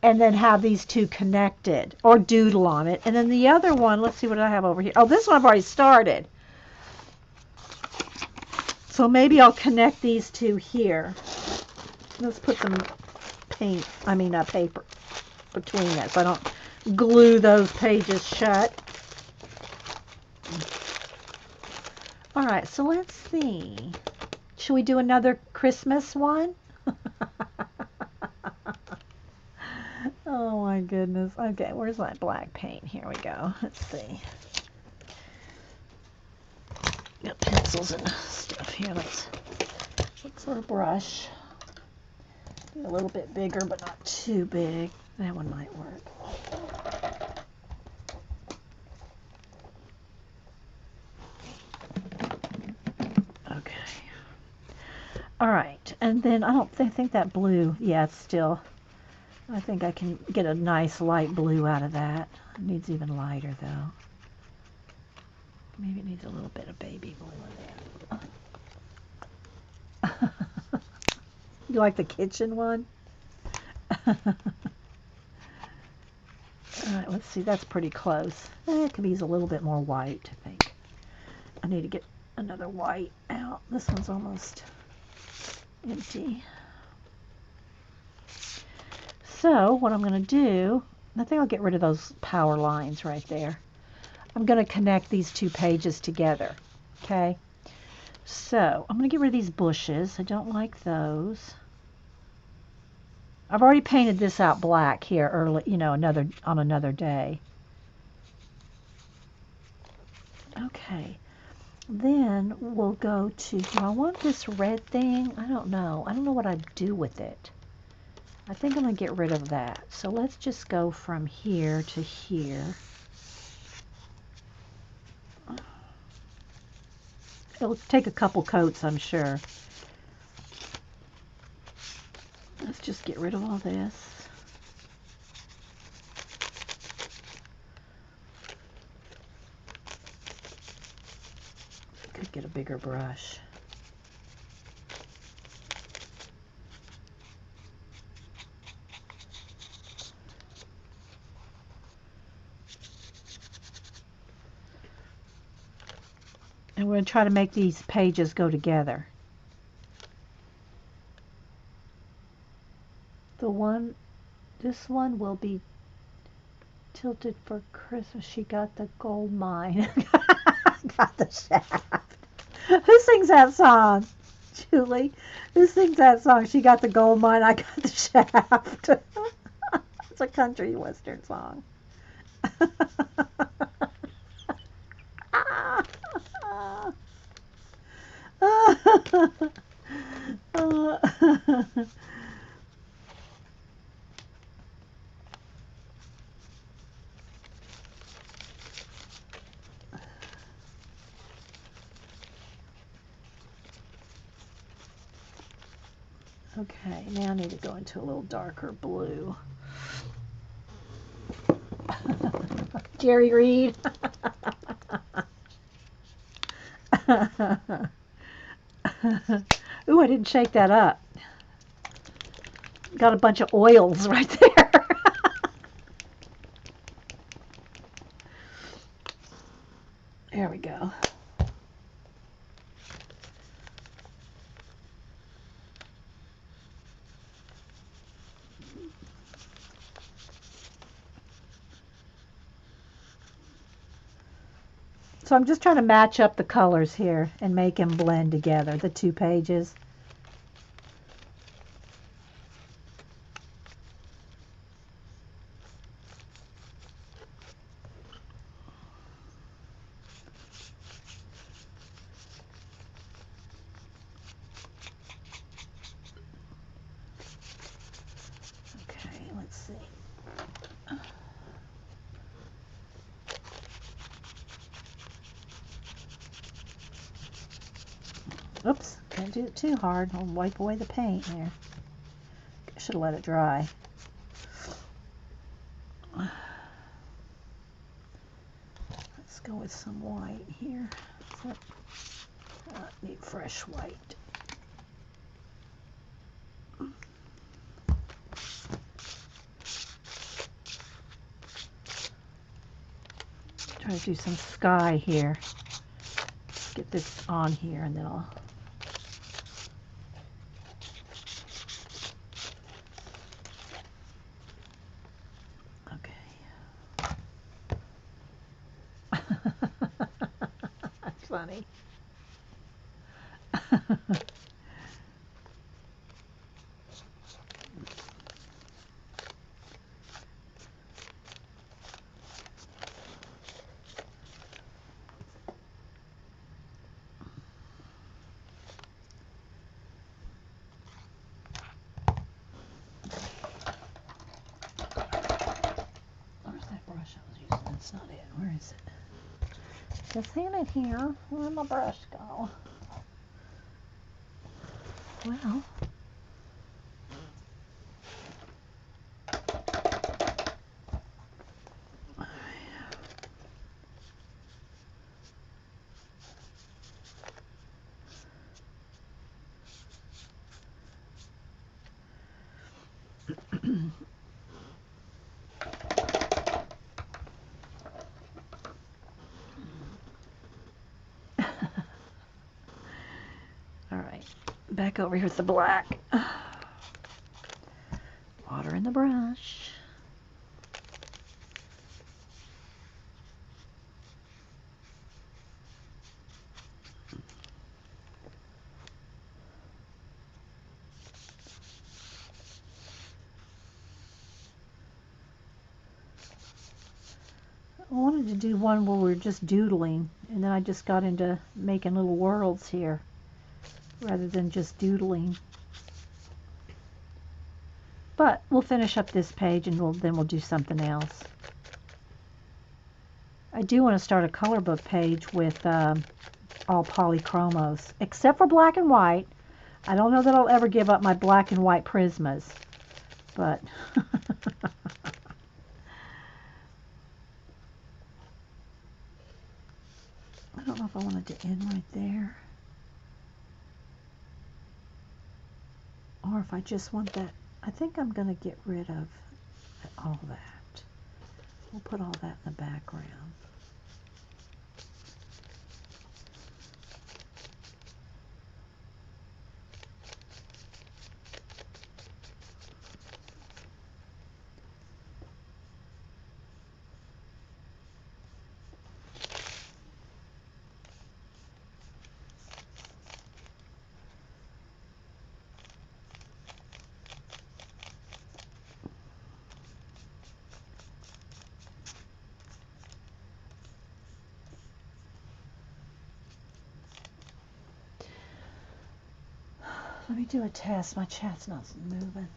and then have these two connected or doodle on it. And then the other one, let's see what I have over here. Oh, this one I've already started. So maybe I'll connect these two here. Let's put some paper between that so I don't glue those pages shut. All right, so let's see. Should we do another Christmas one? Oh my goodness. Okay, where's my black paint? Here we go. Let's see. Got pencils and stuff here. Let's look for a brush. Be a little bit bigger, but not too big. That one might work. Okay. All right, and then I don't think that blue, yeah, it's still, I think I can get a nice light blue out of that. It needs even lighter though. Maybe it needs a little bit of baby blue in there. You like the kitchen one? All right, let's see, that's pretty close. It could use a little bit more white, I think. I need to get another white out. This one's almost empty. So what I'm going to do, I think I'll get rid of those power lines right there. I'm going to connect these two pages together. Okay. So I'm going to get rid of these bushes. I don't like those. I've already painted this out black here early, on another day. Okay. Then we'll go to, do I want this red thing? I don't know. I don't know what I'd do with it. I think I'm going to get rid of that. So let's just go from here to here. It'll take a couple coats, I'm sure. Let's just get rid of all this. Could get a bigger brush. And we're going to try to make these pages go together. This one will be tilted for Christmas. She got the gold mine. Got the shaft. Who sings that song? Julie? Who sings that song? She got the gold mine, I got the shaft. It's a country western song. Okay, now I need to go into a little darker blue. Jerry Reed. Ooh, I didn't shake that up. Got a bunch of oils right there. There we go. So I'm just trying to match up the colors here and make them blend together, the two pages. do it too hard. I'll wipe away the paint there. I should have let it dry. Let's go with some white here. Need fresh white. Try to do some sky here. Get this on here and then I'll That's funny. Where's that brush I was using? That's not it. Where is it? Just hand it here. Where'd my brush go? Well. Back over here with the black. Water in the brush. I wanted to do one where we're just doodling, and then I just got into making little worlds here rather than just doodling. But we'll finish up this page and then we'll do something else. I do want to start a color book page with all polychromos, except for black and white. I don't know that I'll ever give up my black and white Prismas, but I don't know if I wanted to end right there, or if I just want that. I think I'm going to get rid of all that. We'll put all that in the background. Let me do a test. My chat's not moving.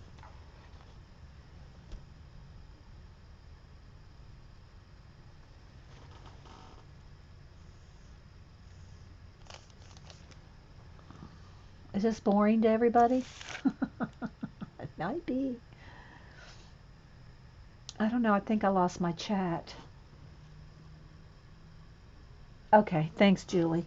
Is this boring to everybody? It might be. I don't know. I think I lost my chat. Okay. Thanks, Julie.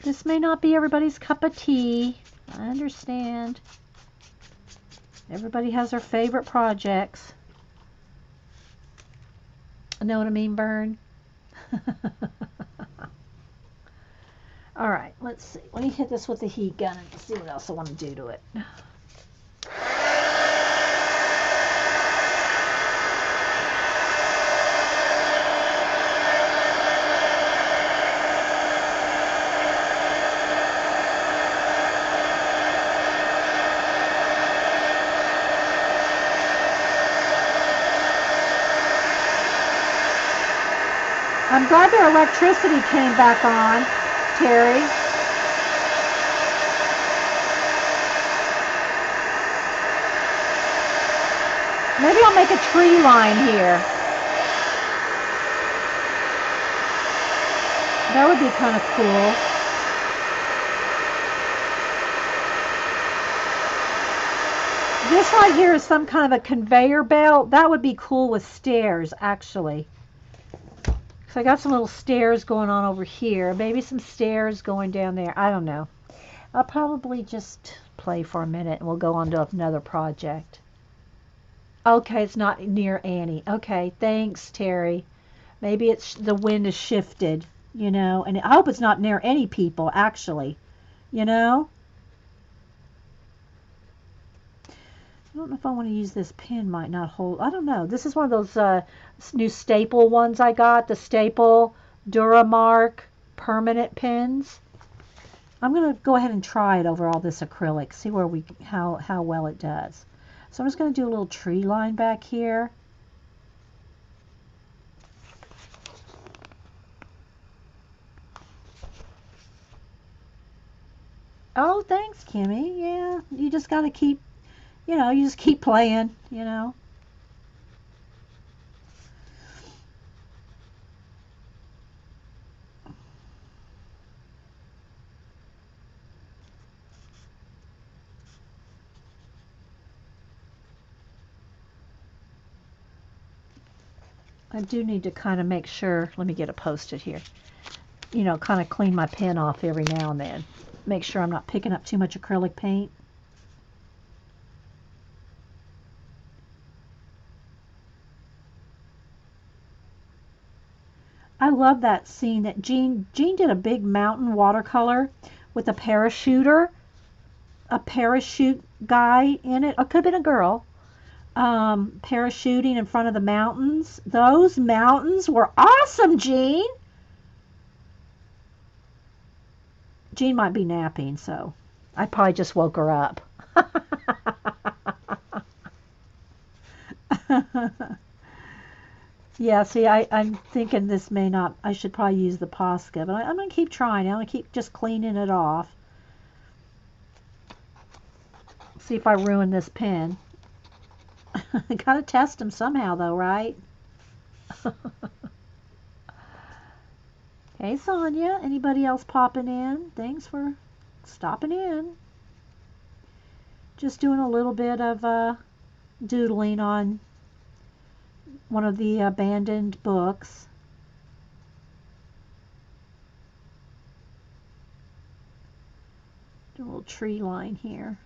This may not be everybody's cup of tea. I understand. Everybody has their favorite projects. Know what I mean, Vern? All right, let's see. Let me hit this with the heat gun and see what else I want to do to it. I'm glad their electricity came back on, Terry. Maybe I'll make a tree line here. That would be kind of cool. This right here is some kind of a conveyor belt. That would be cool with stairs, actually. So I got some little stairs going on over here. Maybe some stairs going down there. I don't know. I'll probably just play for a minute and we'll go on to another project. Okay, it's not near Annie. Okay, thanks, Terry. Maybe it's the wind is shifted, and I hope it's not near any people, actually, you know? I don't know if I want to use this pin, might not hold. I don't know. This is one of those new staple ones I got, the staple Duramark permanent pins. I'm going to go ahead and try it over all this acrylic, see how well it does. So I'm just going to do a little tree line back here. Oh, thanks, Kimmy. Yeah, you just got to keep, you just keep playing. I do need to kind of make sure, let me get it posted here, kind of clean my pen off every now and then. Make sure I'm not picking up too much acrylic paint. I love that scene that Jean did a big mountain watercolor with a parachute guy in it. It could have been a girl. Parachuting in front of the mountains. Those mountains were awesome, Jean. Jean might be napping, so I probably just woke her up. Yeah, see, I'm thinking this may not, I should probably use the Posca, but I'm going to keep trying. I'm going to keep just cleaning it off. See if I ruin this pen. I got to test them somehow, though, right? Hey, Sonia. Anybody else popping in? Thanks for stopping in. Just doing a little bit of doodling on one of the abandoned books. Do a little tree line here.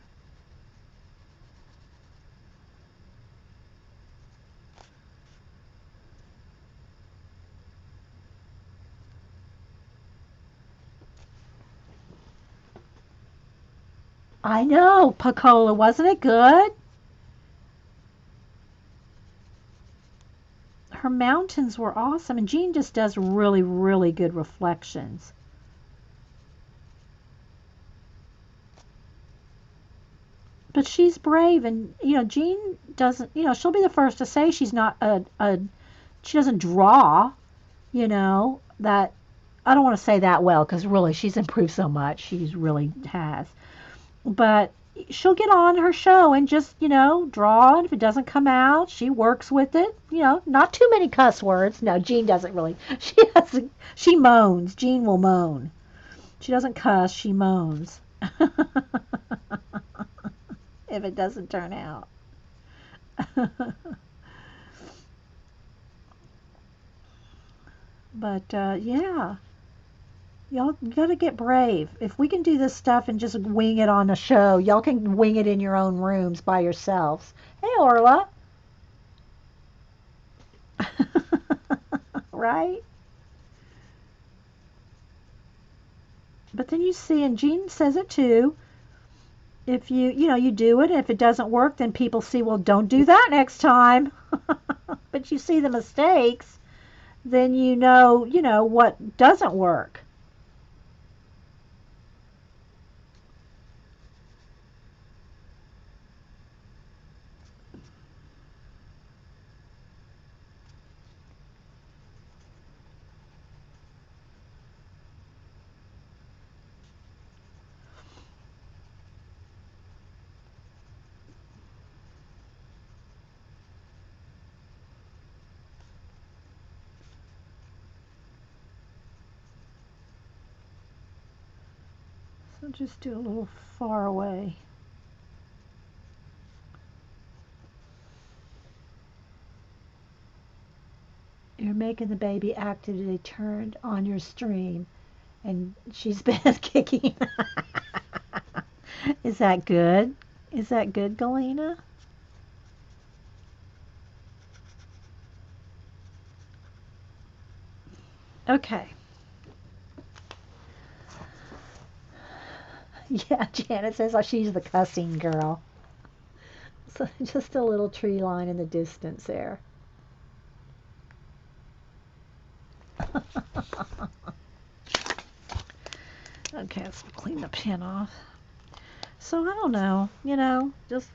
I know, Pacola, wasn't it good? Her mountains were awesome, and Jean just does really, really good reflections. But she's brave, and Jean doesn't. She'll be the first to say she's not she doesn't draw. That I don't want to say that well because really she's improved so much. She really has. But she'll get on her show and just draw, and if it doesn't come out she works with it. Not too many cuss words. No, Jean doesn't really. She moans. Jean will moan. She doesn't cuss, she moans. If it doesn't turn out. But yeah, y'all gotta get brave. If we can do this stuff and just wing it on a show, y'all can wing it in your own rooms by yourselves. Hey, Orla. Right? But then you see, and Jean says it too, if you do it, and if it doesn't work, then people see, well, don't do that next time. But you see the mistakes, then you know what doesn't work. I'll just do a little far away. You're making the baby actively turned on your stream, and she's been kicking. Is that good? Is that good, Galena? Okay. Yeah, Janet says she's the cussing girl. So just a little tree line in the distance there. Okay, let's clean the pin off. So I don't know, just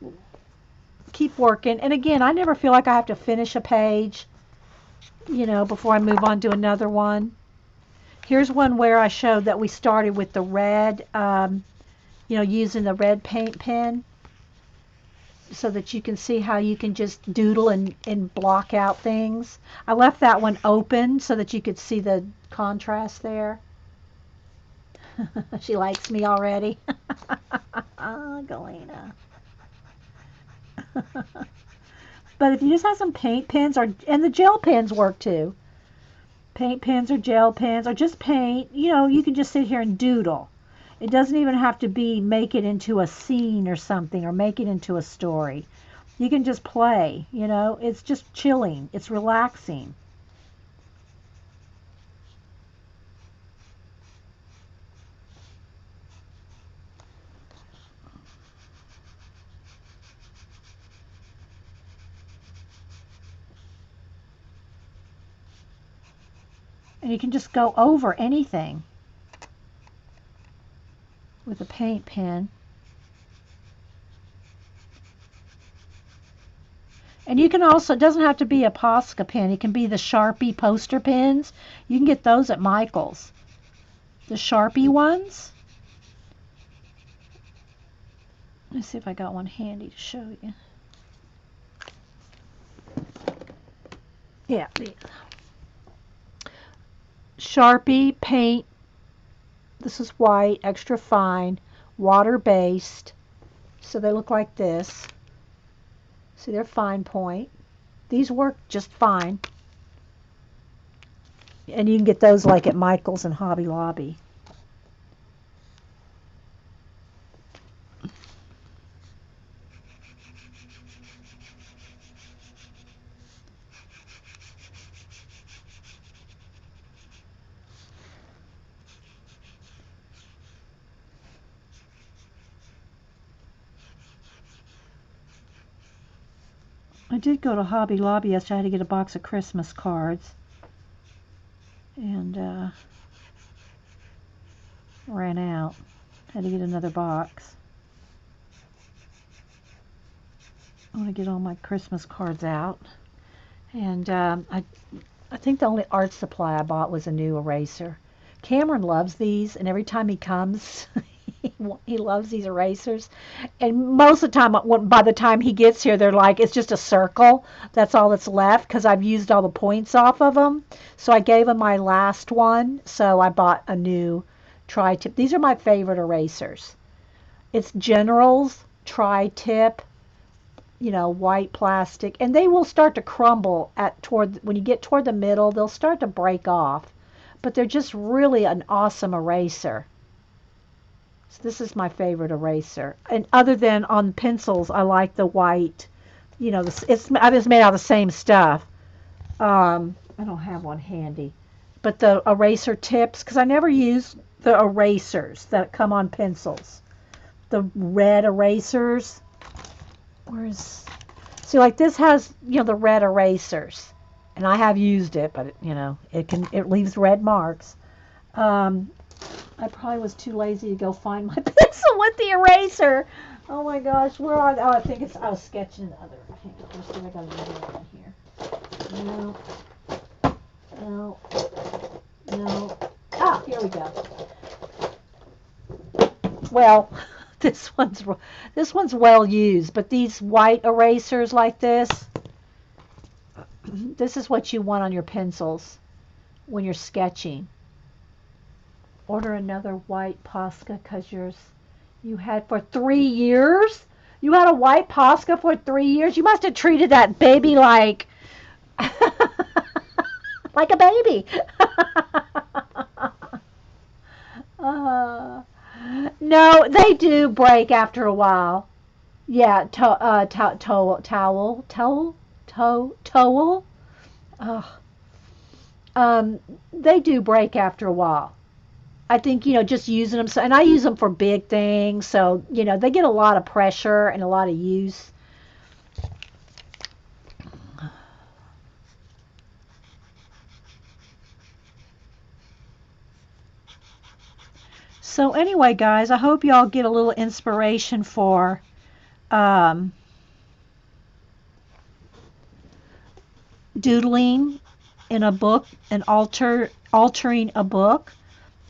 keep working. And again, I never feel like I have to finish a page, before I move on to another one. Here's one where I showed that we started with the red, using the red paint pen so that you can see how you can just doodle and block out things. I left that one open so that you could see the contrast there. She likes me already. Oh, Galena. But if you just have some paint pens, and the gel pens work too. Paint pens or gel pens or just paint, you can just sit here and doodle. It doesn't even have to be make it into a scene or something or make it into a story. You can just play, it's just chilling. It's relaxing. And you can just go over anything with a paint pen. And you can also, it doesn't have to be a Posca pen. It can be the Sharpie poster pens. You can get those at Michael's. The Sharpie ones. Let me see if I got one handy to show you. Yeah. Sharpie paint. This is white, extra fine, water-based. So they look like this. See, they're fine point. These work just fine. And you can get those like at Michael's and Hobby Lobby. I did go to Hobby Lobby yesterday. I had to get a box of Christmas cards. And ran out. Had to get another box. I want to get all my Christmas cards out. And I think the only art supply I bought was a new eraser. Cameron loves these, and every time he comes, he loves these erasers. And most of the time, by the time he gets here, they're like, it's just a circle. That's all that's left because I've used all the points off of them. So I gave him my last one, so I bought a new tri-tip. These are my favorite erasers. It's General's tri-tip, white plastic, and they will start to crumble when you get toward the middle. They'll start to break off, but they're just really an awesome eraser. So this is my favorite eraser. And other than on pencils, I like the white. It's made out of the same stuff. I don't have one handy, but the eraser tips, because I never use the erasers that come on pencils. The red erasers. See, like this has, the red erasers, and I have used it, but it leaves red marks. I probably was too lazy to go find my pencil with the eraser. Oh my gosh, where are they? Oh, I was sketching the other. Hang on, let's see if I got another one here. No. Ah, here we go. Well, this one's well used, but these white erasers like this is what you want on your pencils when you're sketching. order another white Posca because you had for 3 years? You had a white Posca for 3 years? You must have treated that baby like like a baby. uh, no, they do break after a while. Yeah, towel. Ugh. Um, they do break after a while. I think, just using them. So, and I use them for big things. So, they get a lot of pressure and a lot of use. So anyway, guys, I hope y'all get a little inspiration for um, doodling in a book and altering a book.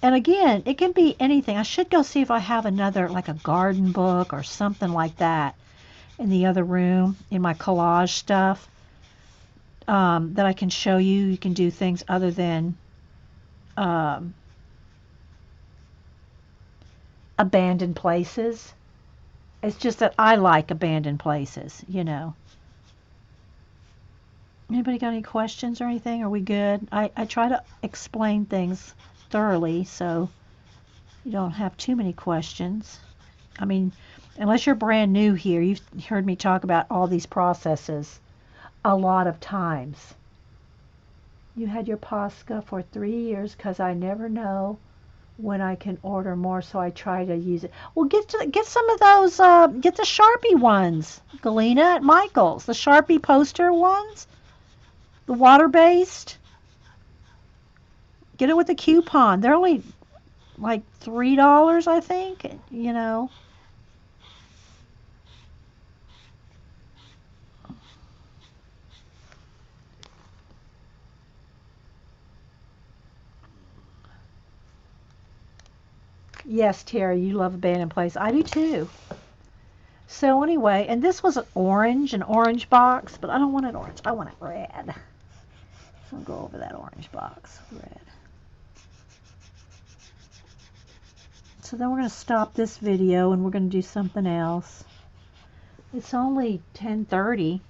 And again, it can be anything. I should go see if I have another, like a garden book or something like that in the other room in my collage stuff that I can show you. You can do things other than um, abandoned places. It's just that I like abandoned places. Anybody got any questions or anything? Are we good? I try to explain things thoroughly so you don't have too many questions. I mean, unless you're brand new here, you've heard me talk about all these processes a lot of times. You had your Posca for 3 years because I never know when I can order more, so I try to use it. Well, get some of those. Get the Sharpie ones, Galena at Michael's. The Sharpie poster ones, the water-based. Get it with a coupon. They're only like $3, I think. Yes, Terry, you love abandoned place. I do too. So anyway, and this was an orange box, but I don't want it orange. I want it red. So I'll go over that orange box, red. So then we're going to stop this video and we're going to do something else. It's only 10:30.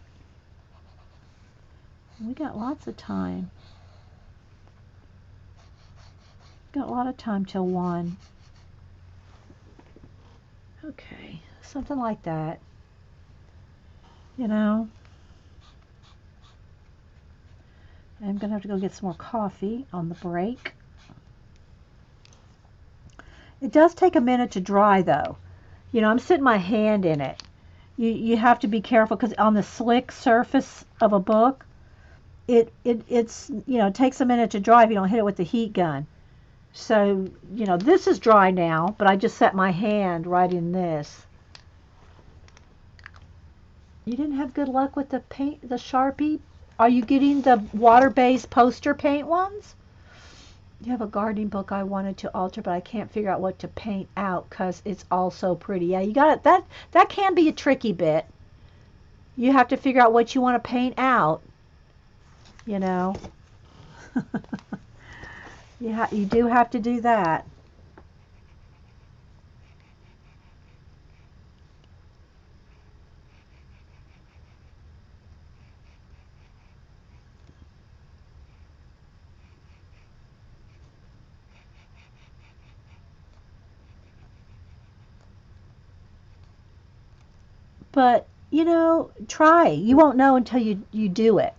We got lots of time. Got a lot of time till 1. Okay, something like that. I'm going to have to go get some more coffee on the break. It does take a minute to dry though. I'm sitting my hand in it. You have to be careful because on the slick surface of a book, it takes a minute to dry if you don't hit it with the heat gun. So, this is dry now, but I just set my hand right in this. You didn't have good luck with the paint, the Sharpie? Are you getting the water-based poster paint ones? You have a gardening book I wanted to alter, but I can't figure out what to paint out because it's all so pretty. Yeah, you got it. That can be a tricky bit. You have to figure out what you want to paint out. You do have to do that. But, try. You won't know until you do it.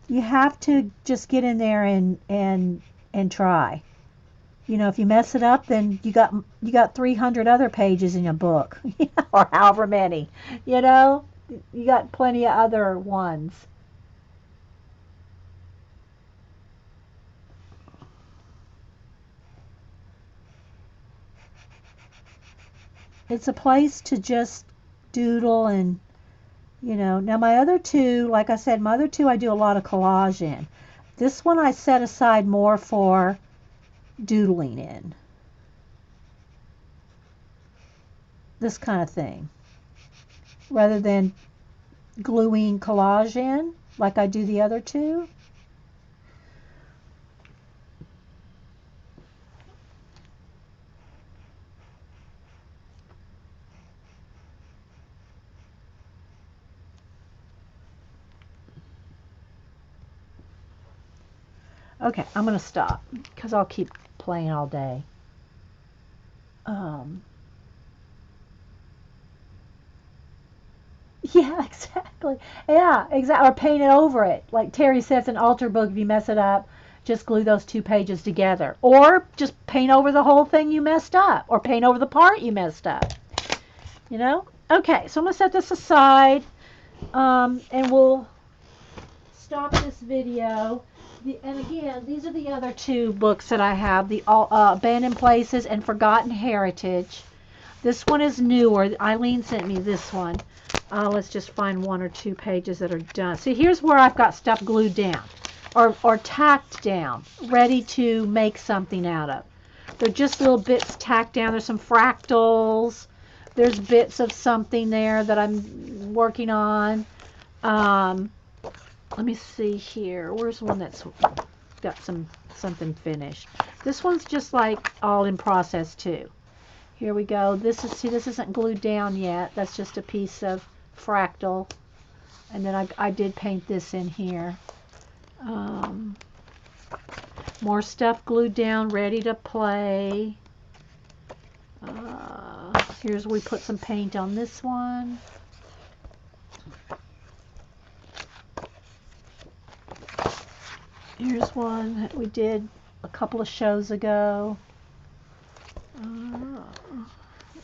You have to just get in there and try. If you mess it up, then you got 300 other pages in your book, or however many. You got plenty of other ones. It's a place to just doodle and now my other two, like I said, my other two I do a lot of collage in. This one I set aside more for doodling in. This kind of thing. Rather than gluing collage in like I do the other two. Okay, I'm going to stop because I'll keep playing all day. Um, yeah, exactly. Yeah, exactly. Or paint it over it. Like Terry says in Altar Book, if you mess it up, just glue those 2 pages together. Or just paint over the whole thing you messed up. Or paint over the part you messed up. You know? Okay, so I'm going to set this aside. And we'll stop this video. And again, these are the other 2 books that I have, the Abandoned Places and Forgotten Heritage. This one is newer. Eileen sent me this one. Let's just find 1 or 2 pages that are done. See, here's where I've got stuff glued down or tacked down, ready to make something out of. They're just little bits tacked down. There's some fractals. There's bits of something there that I'm working on. Let me see here. Where's one that's got something finished? This one's just like all in process too. Here we go. This isn't glued down yet. That's just a piece of fractal. And then I did paint this in here. More stuff glued down, ready to play. Here's where we put some paint on this one. Here's one that we did a couple of shows ago.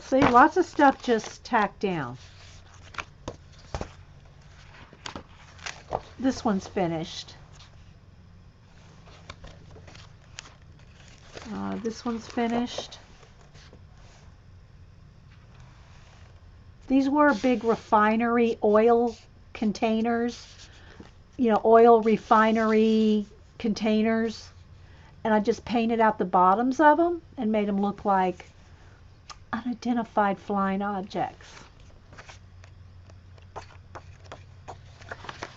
See, lots of stuff just tacked down. This one's finished. This one's finished. These were big refinery oil containers, you know, oil refinery containers. And I just painted out the bottoms of them and made them look like unidentified flying objects.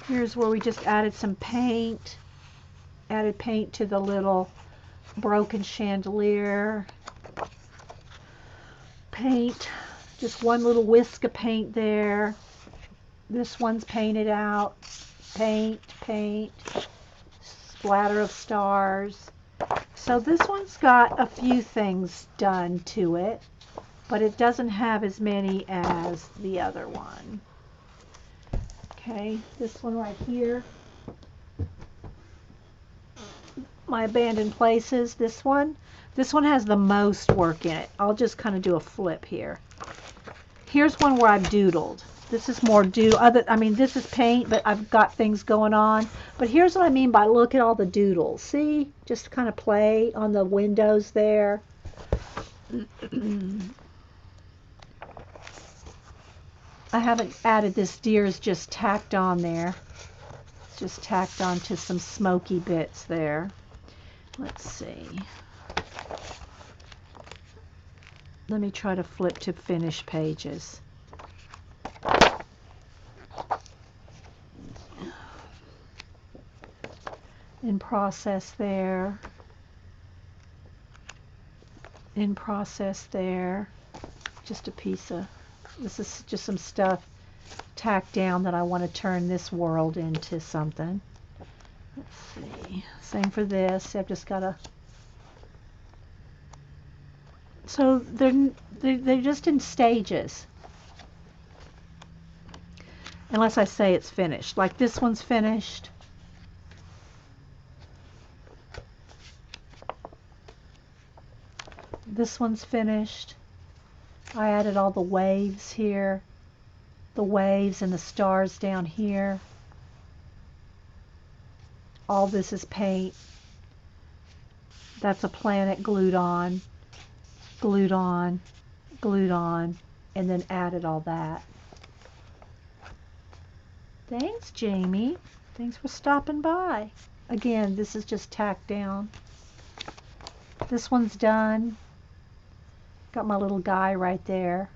Here's where we just added some paint. Added paint to the little broken chandelier. Paint. Just one little whisk of paint there. This one's painted out. Paint, paint. Splatter of stars. So this one's got a few things done to it, but it doesn't have as many as the other one. Okay, this one right here. My Abandoned Places, this one. This one has the most work in it. I'll just kind of do a flip here. Here's one where I've doodled. This is more this is paint, but I've got things going on. But here's what I mean by look at all the doodles. See? Just kind of play on the windows there. I haven't added this deer's just tacked on there. It's just tacked onto some smoky bits there. Let's see. Let me try to flip to finished pages. In process there. In process there. Just a piece of, this is just some stuff tacked down that I want to turn this world into something. Let's see. Same for this. I've just got to. So they're just in stages. Unless I say it's finished. Like this one's finished. This one's finished. I added all the waves here. The waves and the stars down here. All this is paint. That's a planet glued on, glued on, glued on, and then added all that. Thanks, Jamie. Thanks for stopping by. Again, this is just tacked down. This one's done. Got my little guy right there.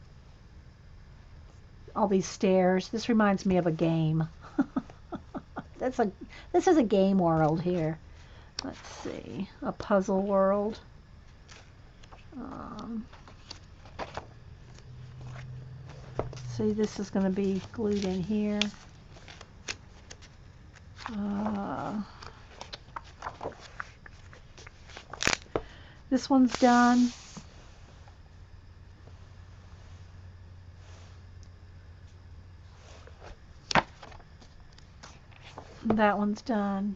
All these stairs. This reminds me of a game. This is a game world here. Let's see. A puzzle world. See, this is going to be glued in here. This one's done. That one's done.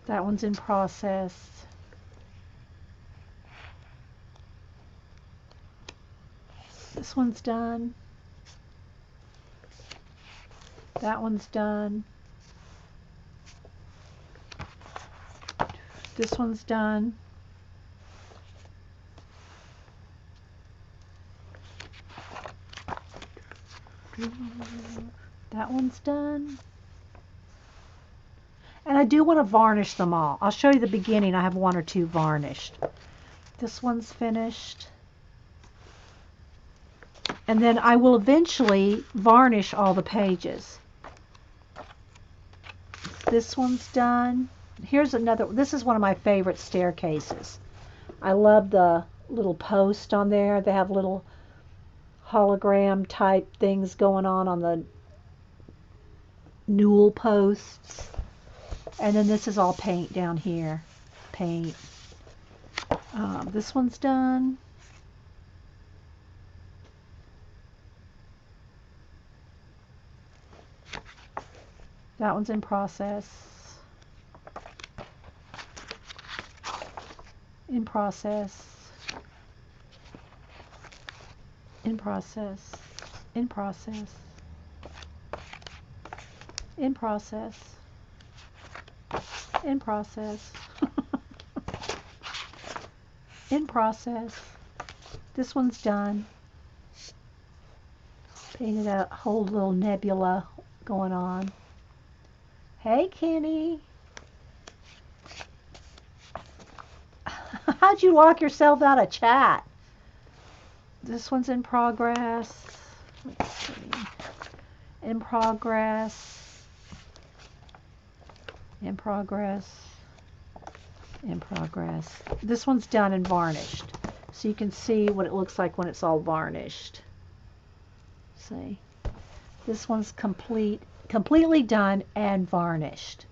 That one's in process. This one's done. That one's done. This one's done. That one's done. And I do want to varnish them all. I'll show you the beginning. I have one or two varnished. This one's finished. And then I will eventually varnish all the pages. This one's done. Here's another. This is one of my favorite staircases. I love the little post on there. They have little hologram type things going on the newel posts. And then this is all paint down here. Paint. This one's done. That one's in process. In process. In process. In process. In process. In process. In process. This one's done. Painted a whole little nebula going on. Hey, Kenny. How'd you lock yourself out of chat? This one's in progress. Let's see. In progress. In progress. In progress. This one's done and varnished. So you can see what it looks like when it's all varnished. See? This one's completely done and varnished.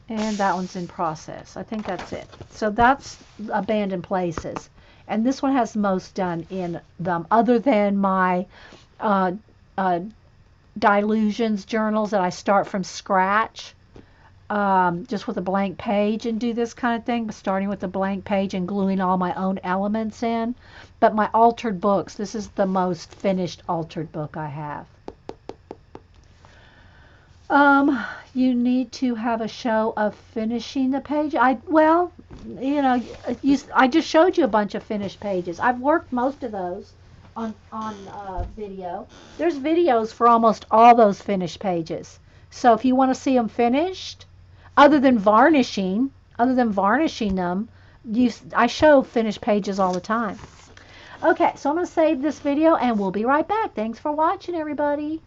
And that one's in process. I think that's it. So that's Abandoned Places. And this one has most done in them, other than my Dilutions journals that I start from scratch, just with a blank page and do this kind of thing, starting with a blank page and gluing all my own elements in. But my altered books, this is the most finished altered book I have. You need to have a show of finishing the page. Well, you know, I just showed you a bunch of finished pages. I've worked most of those on video. There's videos for almost all those finished pages. So if you want to see them finished, other than varnishing them, I show finished pages all the time. Okay, so I'm going to save this video and we'll be right back. Thanks for watching, everybody.